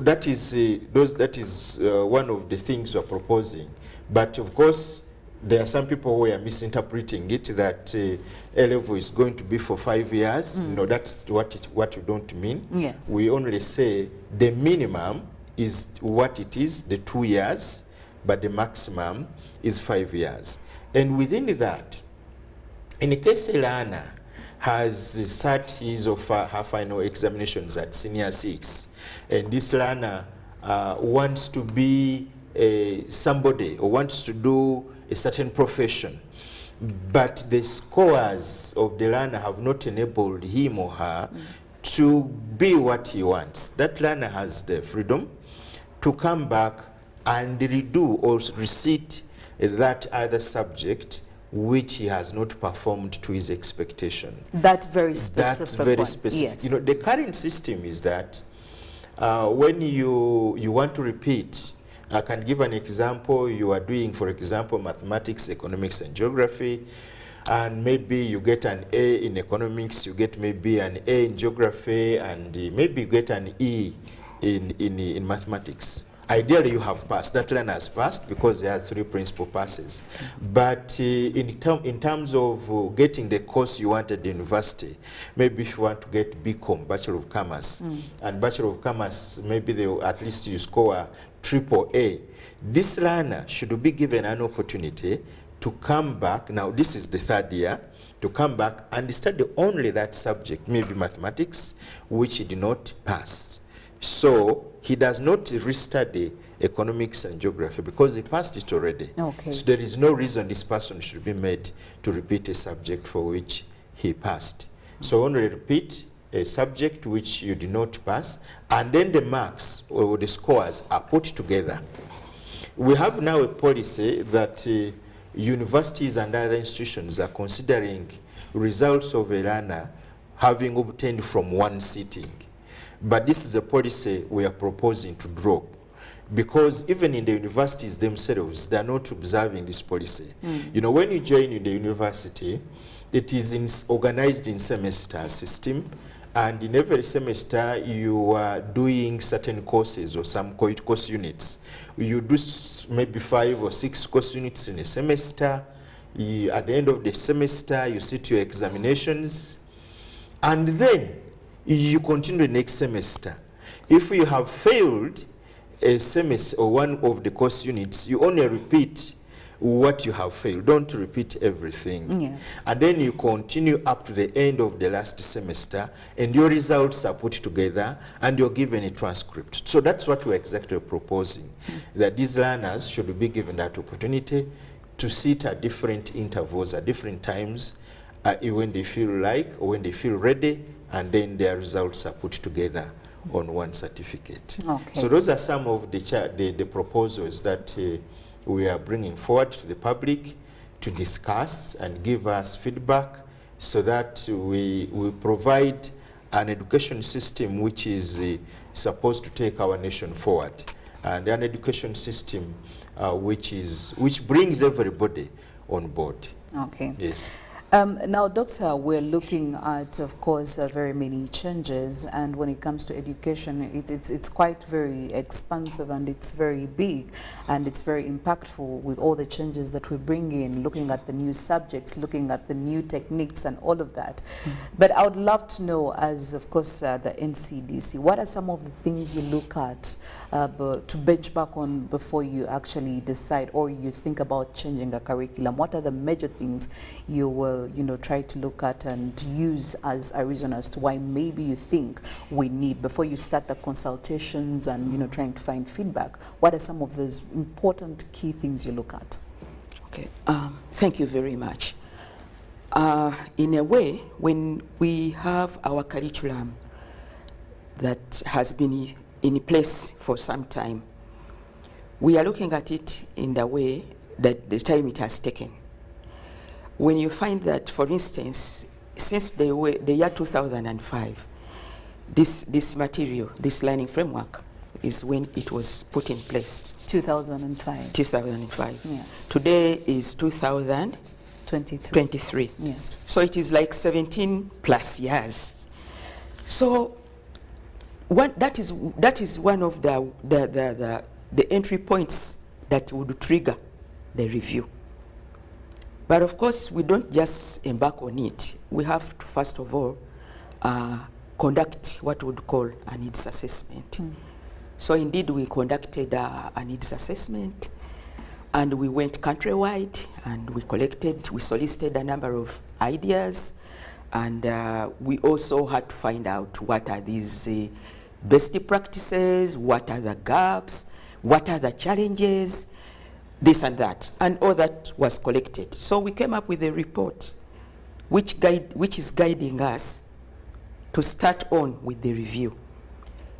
that is one of the things we're proposing. But of course, there are some people who are misinterpreting it, that A-level is going to be for 5 years. No, that's what we don't mean. Yes. We only say the minimum is what it is, the 2 years, but the maximum is 5 years. And within that, in case a learner has sat his or her final examinations at senior 6, and this learner wants to be somebody or wants to do a certain profession, but the scores of the learner have not enabled him or her to be what he wants, that learner has the freedom to come back and redo or resit that other subject which he has not performed to his expectation. That very specific That's very specific. Yes. You know, the current system is that when you want to repeat, I can give an example. You are doing, for example, mathematics, economics, and geography, and maybe you get an A in economics, you get maybe an A in geography, and maybe you get an E in mathematics. Ideally, you have passed. That learner has passed because they have 3 principal passes. But in terms of getting the course you wanted at the university, maybe if you want to get BCom, Bachelor of Commerce, and Bachelor of Commerce, maybe at least you score AAA. This learner should be given an opportunity to come back. Now, this is the 3rd year, to come back and study only that subject, maybe mathematics, which he did not pass. So he does not restudy economics and geography because he passed it already. Okay. So there is no reason this person should be made to repeat a subject for which he passed. So only repeat a subject which you did not pass, and then the marks or the scores are put together. We have now a policy that universities and other institutions are considering results of a learner having obtained from one sitting. But this is a policy we are proposing to drop, because even in the universities themselves, they are not observing this policy. You know, when you join in the university, it is organized in semester system, and in every semester you are doing certain courses or some course units. You do maybe 5 or 6 course units in a semester. At the end of the semester, you sit your examinations, and then you continue the next semester. If you have failed a semester or one of the course units, you only repeat what you have failed. Don't repeat everything. Yes. And then you continue up to the end of the last semester, and your results are put together, and you're given a transcript. So that's what we're exactly proposing, that these learners should be given that opportunity to sit at different intervals, at different times, when they feel like or when they feel ready, and then their results are put together on one certificate. Okay. So those are some of the proposals that we are bringing forward to the public to discuss and give us feedback, so that we provide an education system which is supposed to take our nation forward, and an education system which brings everybody on board. Okay. Yes. Now, Doctor, we're looking at, of course, very many changes, and when it comes to education, it's quite very expansive and it's very big and it's very impactful with all the changes that we bring in, looking at the new subjects, looking at the new techniques and all of that. But I would love to know, as, of course, the NCDC, what are some of the things you look at to benchmark on before you actually decide or you think about changing a curriculum? What are the major things you will try to look at and use as a reason as to why maybe you think we need, before you start the consultations and trying to find feedback, what are some of those important key things you look at? Okay, thank you very much. In a way, when we have our curriculum that has been in place for some time, we are looking at it in the way that the time it has taken. When you find that, for instance, since the year 2005, this material, this learning framework, is when it was put in place. 2005. 2005. Yes. Today is 2023. Yes. So it is like 17 plus years. So that is one of the entry points that would trigger the review. But of course, we don't just embark on it. We have to, first of all, conduct what we would call a needs assessment. So indeed, we conducted a needs assessment, and we went countrywide, and we solicited a number of ideas, and we also had to find out what are these best practices, what are the gaps, what are the challenges, this and that, and all that was collected. So we came up with a report which is guiding us to start on with the review.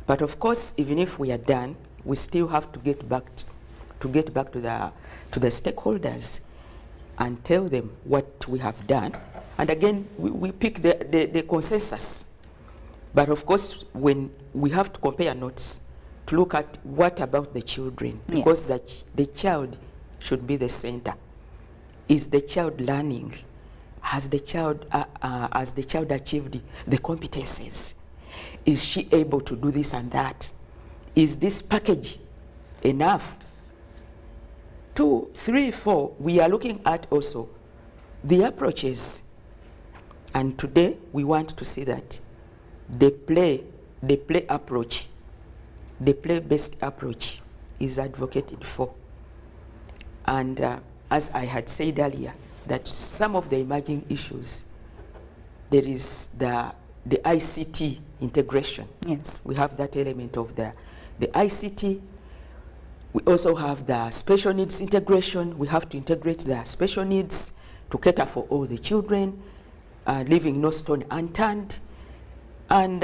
But of course, even if we are done, we still have to get back to the stakeholders and tell them what we have done. And again, we pick the consensus. But of course, when we have to compare notes to look at what about the children, because the child should be the center. Is the child learning? Has the child achieved the competencies? Is she able to do this and that? Is this package enough? 2, 3, 4, we are looking at also the approaches. And today we want to see that the play-based approach is advocated for. And as I had said earlier, that some of the emerging issues, there is the ICT integration. Yes. We have that element of the ICT. We also have the special needs integration. We have to integrate the special needs to cater for all the children, leaving no stone unturned. And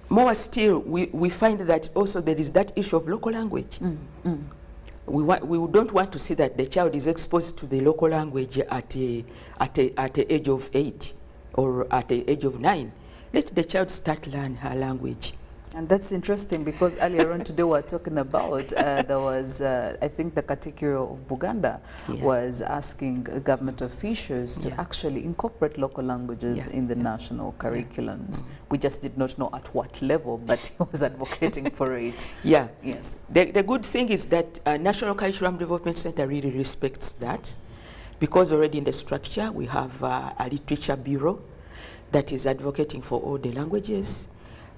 more still, we find that also there is that issue of local language. We don't want to see that the child is exposed to the local language at the age of 8 or at the age of 9. Let the child start learn her language. And that's interesting because earlier on today we were talking about, there was, I think the category of Uganda was asking government officials to actually incorporate local languages in the national curriculums. We just did not know at what level, but he was advocating for it. Yeah. Yes. The good thing is that National Curriculum Development Center really respects that, because already in the structure we have a literature bureau that is advocating for all the languages.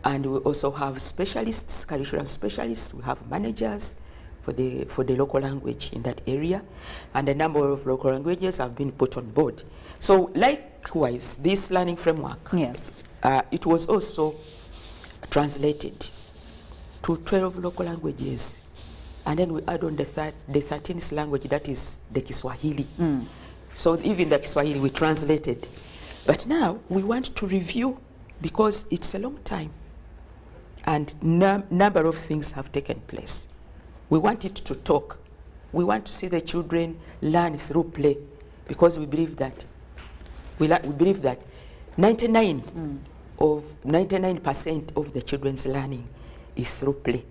And we also have specialists, curriculum specialists. We have managers for the local language in that area. And a number of local languages have been put on board. So likewise, this learning framework, it was also translated to 12 local languages. And then we add on the 13th language, that is the Kiswahili. So even the Kiswahili we translated. But now we want to review, because it's a long time. And number of things have taken place. We want it to talk. We want to see the children learn through play, because we believe that 99% of the children's learning is through play.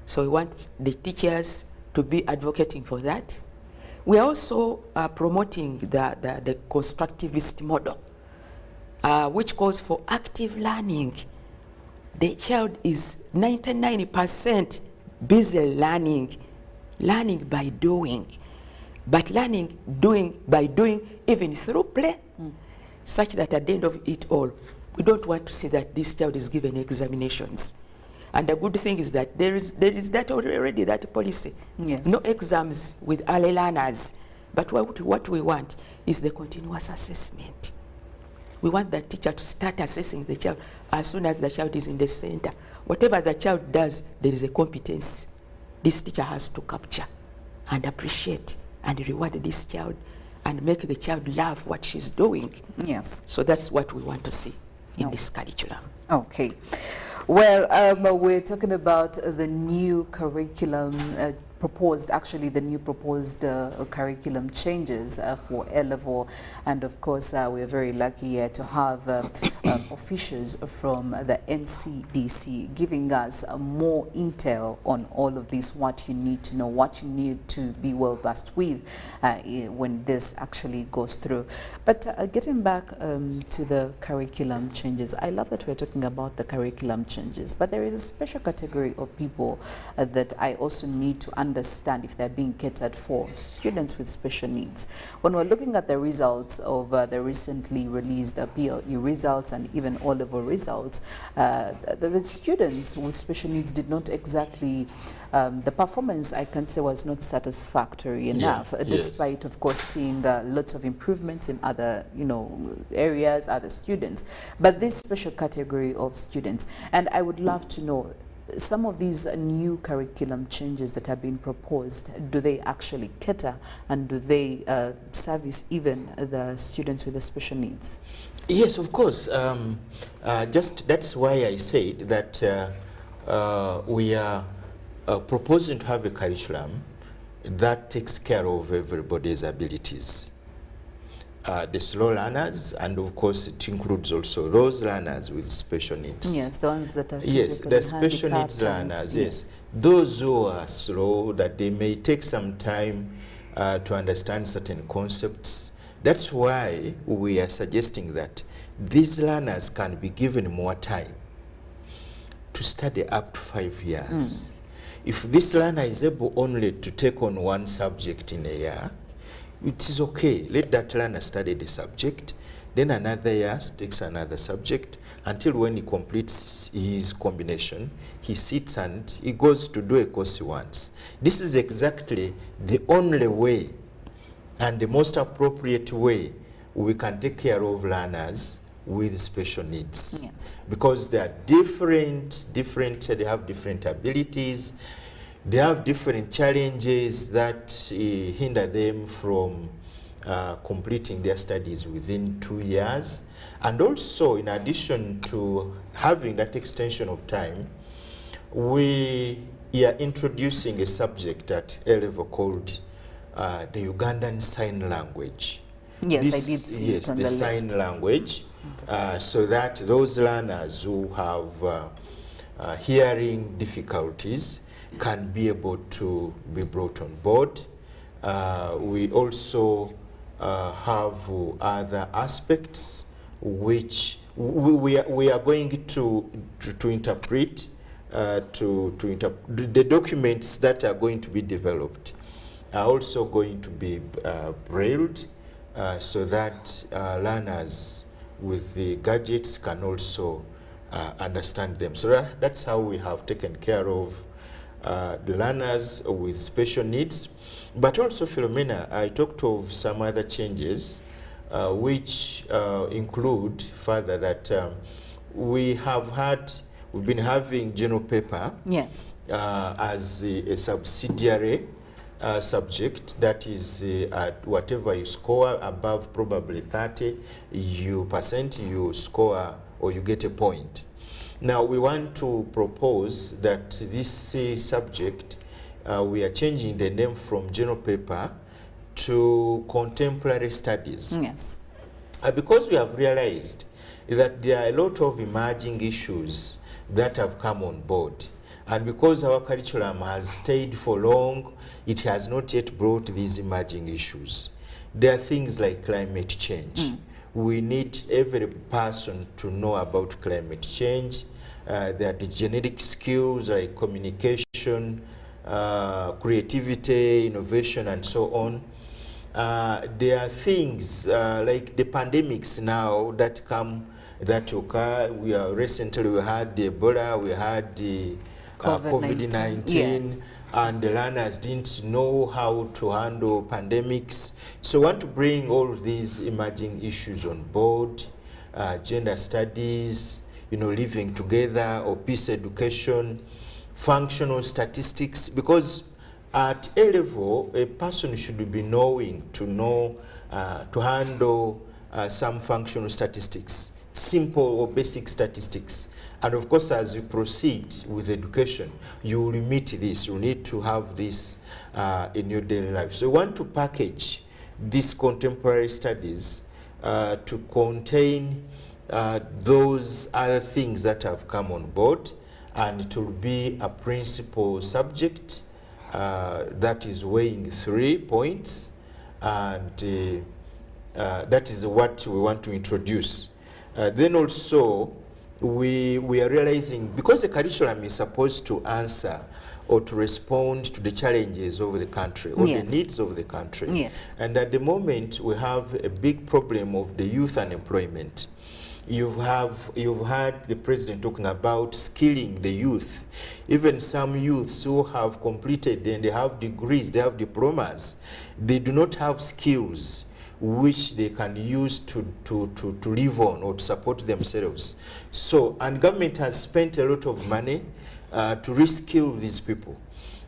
So we want the teachers to be advocating for that. We are also promoting the constructivist model, which calls for active learning. The child is 99% busy learning by doing, but by doing even through play, such that at the end of it all, we don't want to see that this child is given examinations. And the good thing is that there is that already, that policy. Yes. No exams with early learners. But what we want is the continuous assessment. We want the teacher to start assessing the child as soon as the child is in the center. Whatever the child does, there is a competence this teacher has to capture and appreciate and reward this child and make the child love what she's doing. Yes. So that's what we want to see in this curriculum. Okay. Well, we're talking about the new curriculum proposed, actually the new proposed curriculum changes for A-level, and of course we're very lucky to have officials from the NCDC giving us more intel on all of this, what you need to know, what you need to be well versed with when this actually goes through. But getting back to the curriculum changes, I love that we're talking about the curriculum changes, but there is a special category of people that I also need to understand if they're being catered for: students with special needs. When we're looking at the results of the recently released PLE results and even O-level results, the students with special needs did not exactly, the performance, I can say, was not satisfactory enough, despite, of course, seeing lots of improvements in other, areas, other students. But this special category of students, and I would love to know, some of these new curriculum changes that have been proposed, do they actually cater and do they service even the students with the special needs? Yes, of course. Just that's why I said that we are proposing to have a curriculum that takes care of everybody's abilities. The slow learners, and of course it includes also those learners with special needs. Yes, the ones that are the special needs learners, yes. Those who are slow, that they may take some time to understand certain concepts. That's why we are suggesting that these learners can be given more time to study up to 5 years. If this learner is able only to take on one subject in a year, it is okay. Let that learner study the subject, then another year takes another subject, until when he completes his combination, he sits and he goes to do a course he wants. This is exactly the only way and the most appropriate way we can take care of learners with special needs. Yes. Because they are different, they have different abilities, they have different challenges that hinder them from completing their studies within 2 years. And also, in addition to having that extension of time, we are introducing a subject at A-level called the Ugandan Sign Language. Yes, I did see it on the list. Sign language, so that those learners who have hearing difficulties can be able to be brought on board. We also have other aspects which we are going to interpret, the documents that are going to be developed are also going to be brailled, so that learners with the gadgets can also understand them. So that's how we have taken care of the learners with special needs. But also, Philomena, I talked of some other changes which include further that we've been having general paper, yes, as a subsidiary subject, that is at whatever you score above probably 30% you score or you get a point. Now we want to propose that this subject, we are changing the name from general paper to contemporary studies. Yes. Because we have realized that there are a lot of emerging issues that have come on board. And because our curriculum has stayed for long, it has not yet brought these emerging issues. There are things like climate change. We need every person to know about climate change. There are the genetic skills like communication, creativity, innovation, and so on. There are things like the pandemics now that occur. Recently we had the Ebola, we had the COVID-19, yes. and the learners didn't know how to handle pandemics. So we want to bring all these emerging issues on board, gender studies, living together, or peace education, functional statistics, because at A level, a person should be knowing to handle some functional statistics, simple or basic statistics. And of course, as you proceed with education, you will meet this. You need to have this in your daily life. So we want to package these contemporary studies to contain those other things that have come on board, and it will be a principal subject that is weighing 3 points, and that is what we want to introduce. Then also, we are realizing, because the curriculum is supposed to answer or to respond to the challenges of the country, or yes. the needs of the country. Yes. And at the moment, we have a big problem of the youth unemployment. You've had the president talking about skilling the youth. Even some youths who have completed and they have degrees, they have diplomas, they do not have skills which they can use to live on or to support themselves. So, and government has spent a lot of money to reskill these people.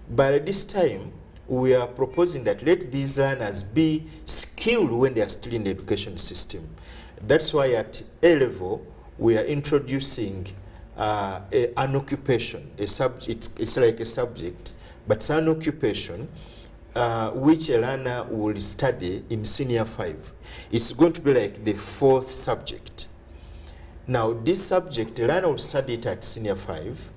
But at this time, we are proposing that let these learners be skilled when they are still in the education system. That's why at A level, we are introducing an occupation, it's like a subject, but it's an occupation which a learner will study in senior 5. It's going to be like the 4th subject. Now, this subject, a learner will study it at senior 5,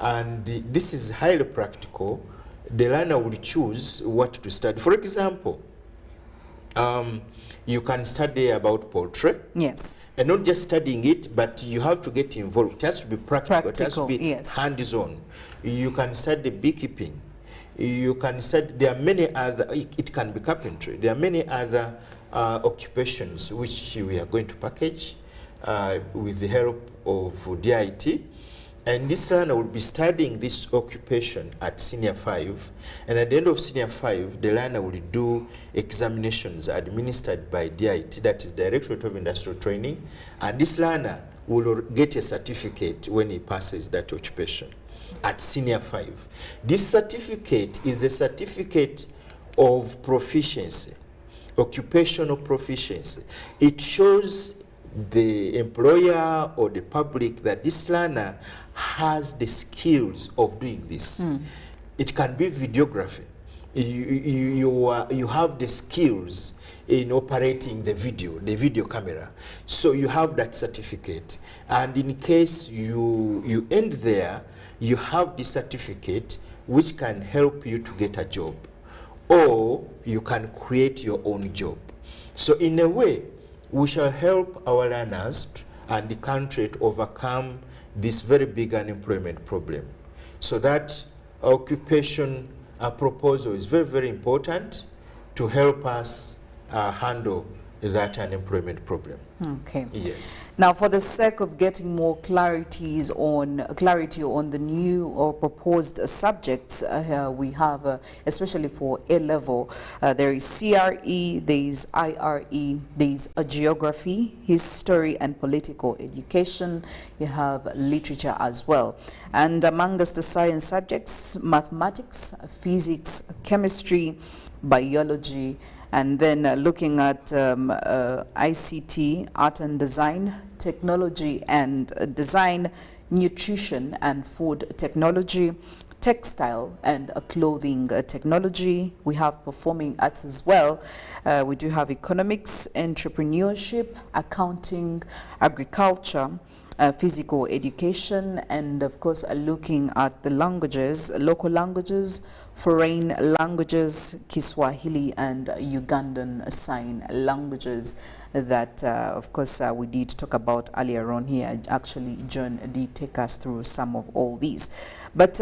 and this is highly practical. The learner will choose what to study. For example, you can study about poultry. Yes. And not just studying it, but you have to get involved. It has to be practical. It has to be yes. hands-on. You can study beekeeping. You can study, there are many other, it can be carpentry. There are many other occupations which we are going to package with the help of DIT. And this learner will be studying this occupation at senior 5. And at the end of senior 5, the learner will do examinations administered by DIT, that is Directorate of Industrial Training. And this learner will get a certificate when he passes that occupation at senior 5. This certificate is a certificate of proficiency, occupational proficiency. It shows the employer or the public that this learner has the skills of doing this. It can be videography. You have the skills in operating the video camera. So you have that certificate. And in case you end there, you have the certificate which can help you to get a job, or you can create your own job. So in a way, we shall help our learners and the country to overcome this very big unemployment problem. So that occupation proposal is very, very important to help us handle that unemployment problem. Okay. Yes. Now, for the sake of getting more clarity on the new or proposed subjects, we have, especially for A level, there is CRE, there is IRE, there is geography, history, and political education. You have literature as well. And among the science subjects, mathematics, physics, chemistry, biology, and then looking at ICT, art and design, technology and design, nutrition and food technology, textile and clothing technology. We have performing arts as well. We do have economics, entrepreneurship, accounting, agriculture, physical education, and of course looking at the languages, local languages, foreign languages, Kiswahili and Ugandan sign languages that of course we did talk about earlier on here. Actually, John did take us through some of all these. But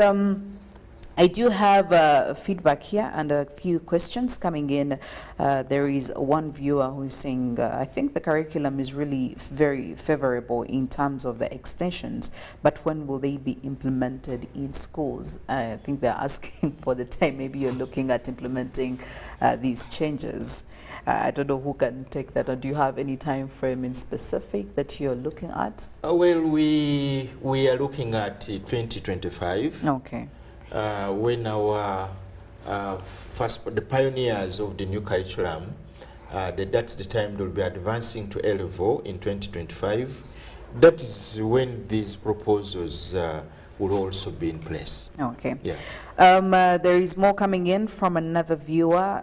I do have feedback here and a few questions coming in. There is one viewer who is saying, I think the curriculum is really very favorable in terms of the extensions, but when will they be implemented in schools? I think they're asking for the time. Maybe you're looking at implementing these changes. I don't know who can take that, or do you have any time frame in specific that you're looking at? Well, we are looking at 2025. Okay. When our the pioneers of the new curriculum, that's the time they'll be advancing to A level in 2025. That is when these proposals will also be in place. Okay. Yeah. There is more coming in from another viewer.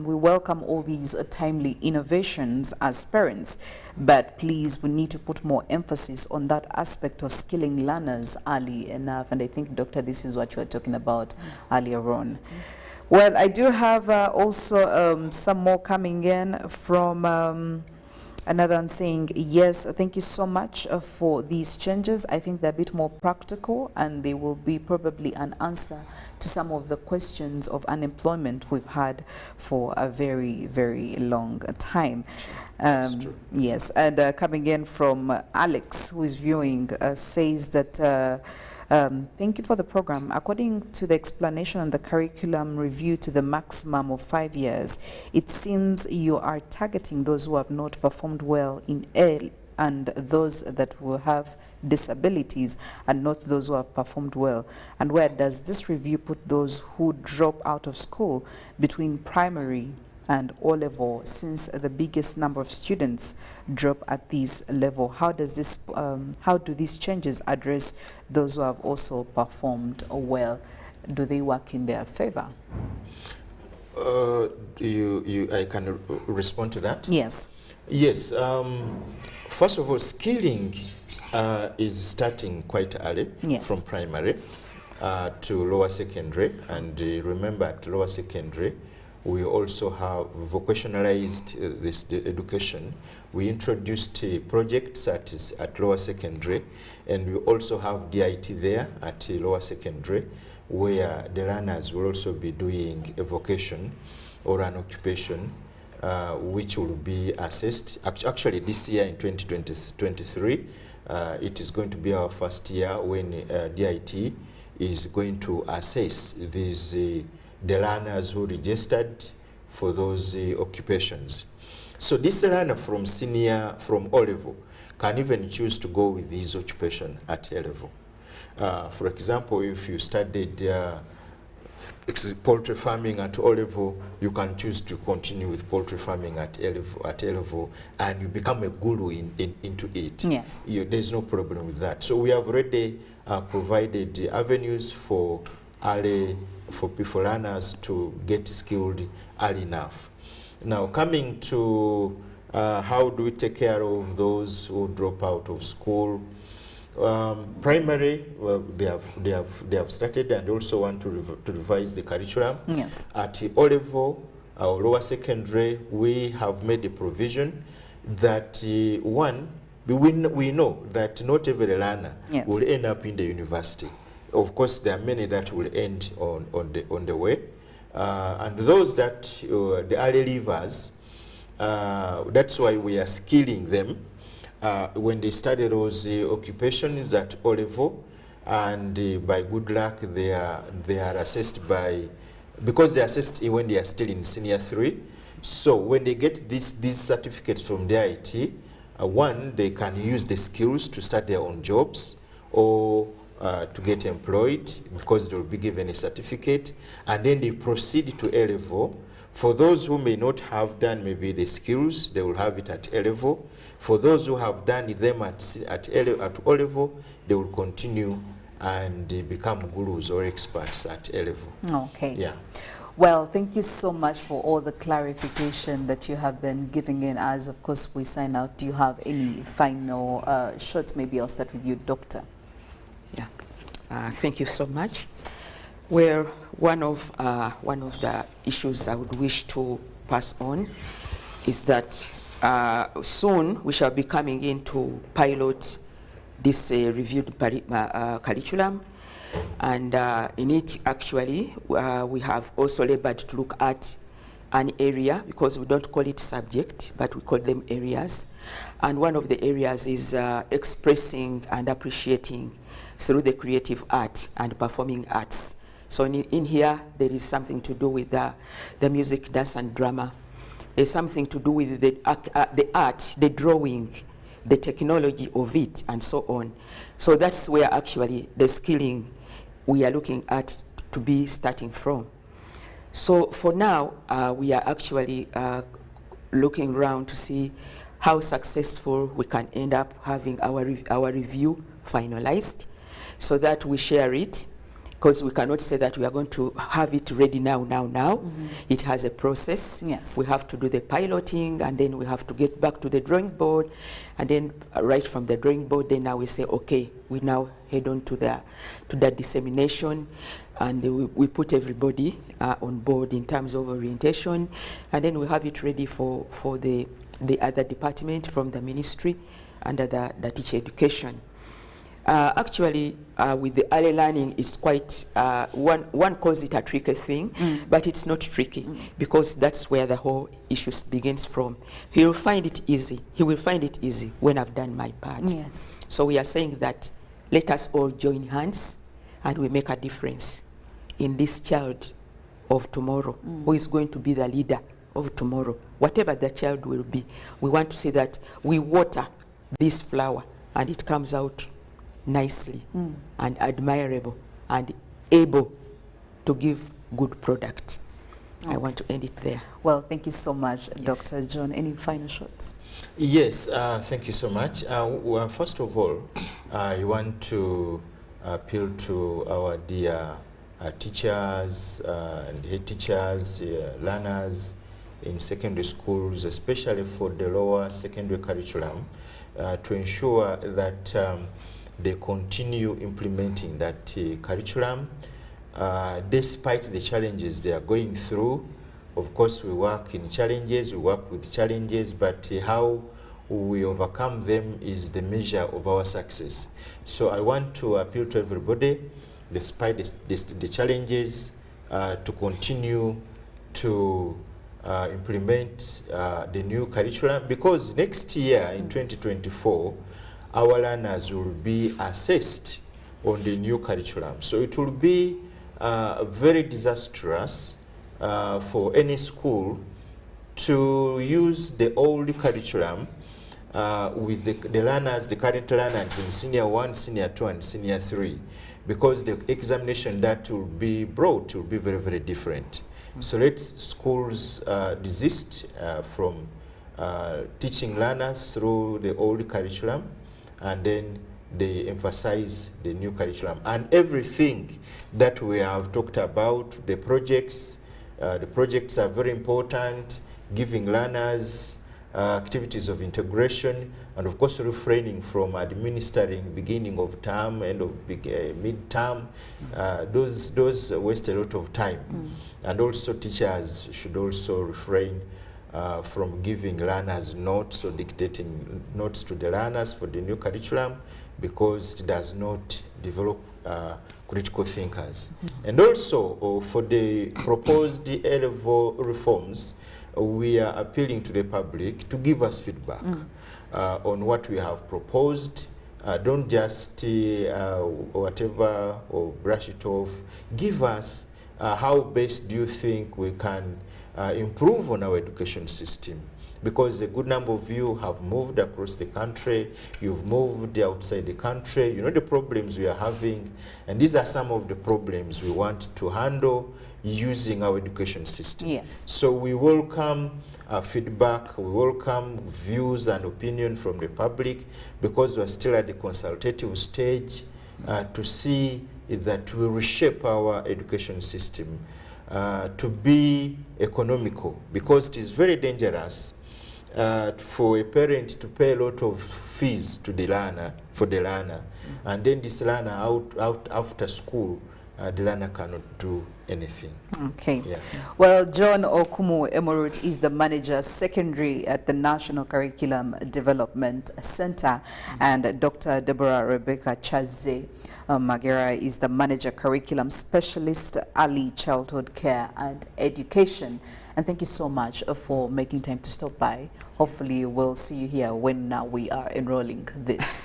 We welcome all these timely innovations as parents, but please, we need to put more emphasis on that aspect of skilling learners early enough. And I think, Doctor, this is what you were talking about earlier on. Well, I do have also some more coming in from another one saying, yes, thank you so much for these changes. I think they're a bit more practical, and they will be probably an answer to some of the questions of unemployment we've had for a very, very long time. Yes, and coming in from Alex, who is viewing, says that thank you for the program. According to the explanation on the curriculum review to the maximum of 5 years, it seems you are targeting those who have not performed well in L and those that will have disabilities and not those who have performed well. And where does this review put those who drop out of school between primary and O-level, since the biggest number of students drop at this level? How does this, how do these changes address those who have also performed well? Do they work in their favor? I can respond to that? Yes. Yes. First of all, skilling is starting quite early, yes, from primary to lower secondary. And remember, at lower secondary, we also have vocationalized this education. We introduced projects at lower secondary, and we also have DIT there at lower secondary, where the learners will also be doing a vocation or an occupation, which will be assessed. Actually, this year in 2023, it is going to be our first year when DIT is going to assess these the learners who registered for those occupations. So this learner from O-level can even choose to go with this occupation at A-level. For example, if you studied poultry farming at O-level, you can choose to continue with poultry farming at A-level, and you become a guru into it. Yes. There's no problem with that. So we have already provided avenues for learners to get skilled early enough. Now, coming to how do we take care of those who drop out of school? Primary, well, they have started and also want to revise the curriculum. Yes. At O-level or lower secondary, we have made a provision that we know that not every learner, yes, will end up in the university. Of course, there are many that will end on the way, and those that the early leavers, that's why we are skilling them when they study those occupations at O-level, and by good luck they are assessed because they are assessed when they are still in senior 3. So when they get these certificates from the IT, one, they can use the skills to start their own jobs, or to get employed, because they will be given a certificate, and then they proceed to A-level. For those who may not have done maybe the skills, they will have it at A-level. For those who have done them at O-level, they will continue and become gurus or experts at A-level. Okay. Yeah. Well, thank you so much for all the clarification that you have been giving in as, of course, we sign out. Do you have any final shots? Maybe I'll start with you, Doctor. Yeah, thank you so much. Well, one of the issues I would wish to pass on is that soon we shall be coming in to pilot this reviewed curriculum. And in it, actually, we have also labored to look at an area, because we don't call it subject, but we call them areas. And one of the areas is expressing and appreciating through the creative art and performing arts. So in here, there is something to do with the music, dance, and drama. There's something to do with the art, the drawing, the technology of it, and so on. So that's where actually the skilling we are looking at to be starting from. So for now, we are actually looking around to see how successful we can end up having our review finalized, so that we share it, because we cannot say that we are going to have it ready now. Mm-hmm. It has a process. Yes. We have to do the piloting, and then we have to get back to the drawing board, and then right from the drawing board, then now we say, okay, we now head on to the dissemination, and we put everybody on board in terms of orientation, and then we have it ready for the other department from the ministry under the teacher education. Actually, with the early learning, it's quite, one calls it a tricky thing, but it's not tricky, because that's where the whole issue begins from. He will find it easy. He will find it easy when I've done my part. Yes. So we are saying that let us all join hands, and we make a difference in this child of tomorrow, who is going to be the leader of tomorrow. Whatever the child will be, we want to see that we water this flower, and it comes out nicely and admirable and able to give good product. Okay. I want to end it there. Well, thank you so much, yes. Dr. John. Any final shots? Yes, thank you so much. Well, first of all, I want to appeal to our dear teachers and head teachers, learners in secondary schools, especially for the lower secondary curriculum, to ensure that they continue implementing that curriculum despite the challenges they are going through. Of course, we work in challenges, we work with challenges, but how we overcome them is the measure of our success. So I want to appeal to everybody, despite the challenges, to continue to implement the new curriculum, because next year in 2024, our learners will be assessed on the new curriculum. So it will be very disastrous for any school to use the old curriculum with the learners, the current learners in Senior 1, Senior 2, and Senior 3, because the examination that will be brought will be very, very different. So let schools desist from teaching learners through the old curriculum, and then they emphasize the new curriculum. And everything that we have talked about, the projects are very important, giving learners activities of integration, and of course refraining from administering beginning of term, end of mid-term. Those waste a lot of time. And also teachers should also refrain from giving learners notes or dictating notes to the learners for the new curriculum, because it does not develop critical thinkers. And also for the proposed A-level reforms, we are appealing to the public to give us feedback on what we have proposed. Don't just whatever or brush it off. Give us how best do you think we can improve on our education system, because a good number of you have moved across the country, you've moved outside the country, you know the problems we are having, and these are some of the problems we want to handle using our education system. Yes. So we welcome feedback, we welcome views and opinion from the public, because we're still at the consultative stage to see that we reshape our education system to be economical, because it is very dangerous for a parent to pay a lot of fees to the learner, for the learner, and then this learner out after school, the learner cannot do anything. Okay. Yeah. Well, John Okumu Emorut is the manager secondary at the National Curriculum Development Center, and Dr. Deborah Rebecca Chaze Magera is the manager curriculum specialist, early childhood care and education. And thank you so much for making time to stop by. Hopefully we'll see you here when we are enrolling this.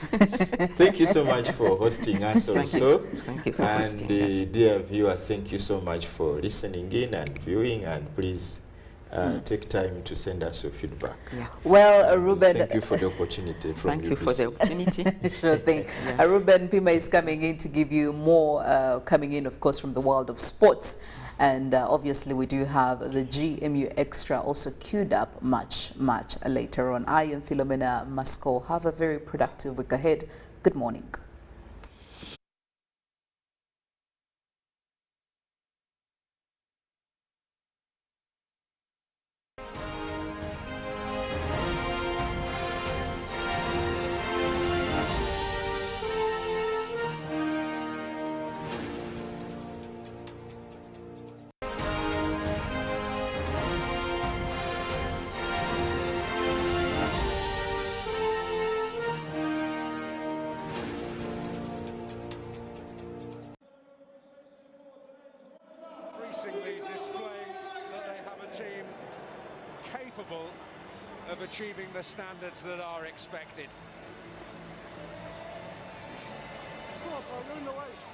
Thank you so much for hosting us also. Thank you for and hosting us. Dear viewers, thank you so much for listening in and viewing, and please take time to send us your feedback. Yeah. Well, Ruben, thank you for the opportunity. Thank you for the opportunity. Sure thing. Yeah. Ruben Pima is coming in to give you more, coming in, of course, from the world of sports. And obviously, we do have the GMU Extra also queued up much later on. I am Philomena Masco. Have a very productive week ahead. Good morning. Increasingly displaying that they have a team capable of achieving the standards that are expected. Go on, Paul, you're in the way.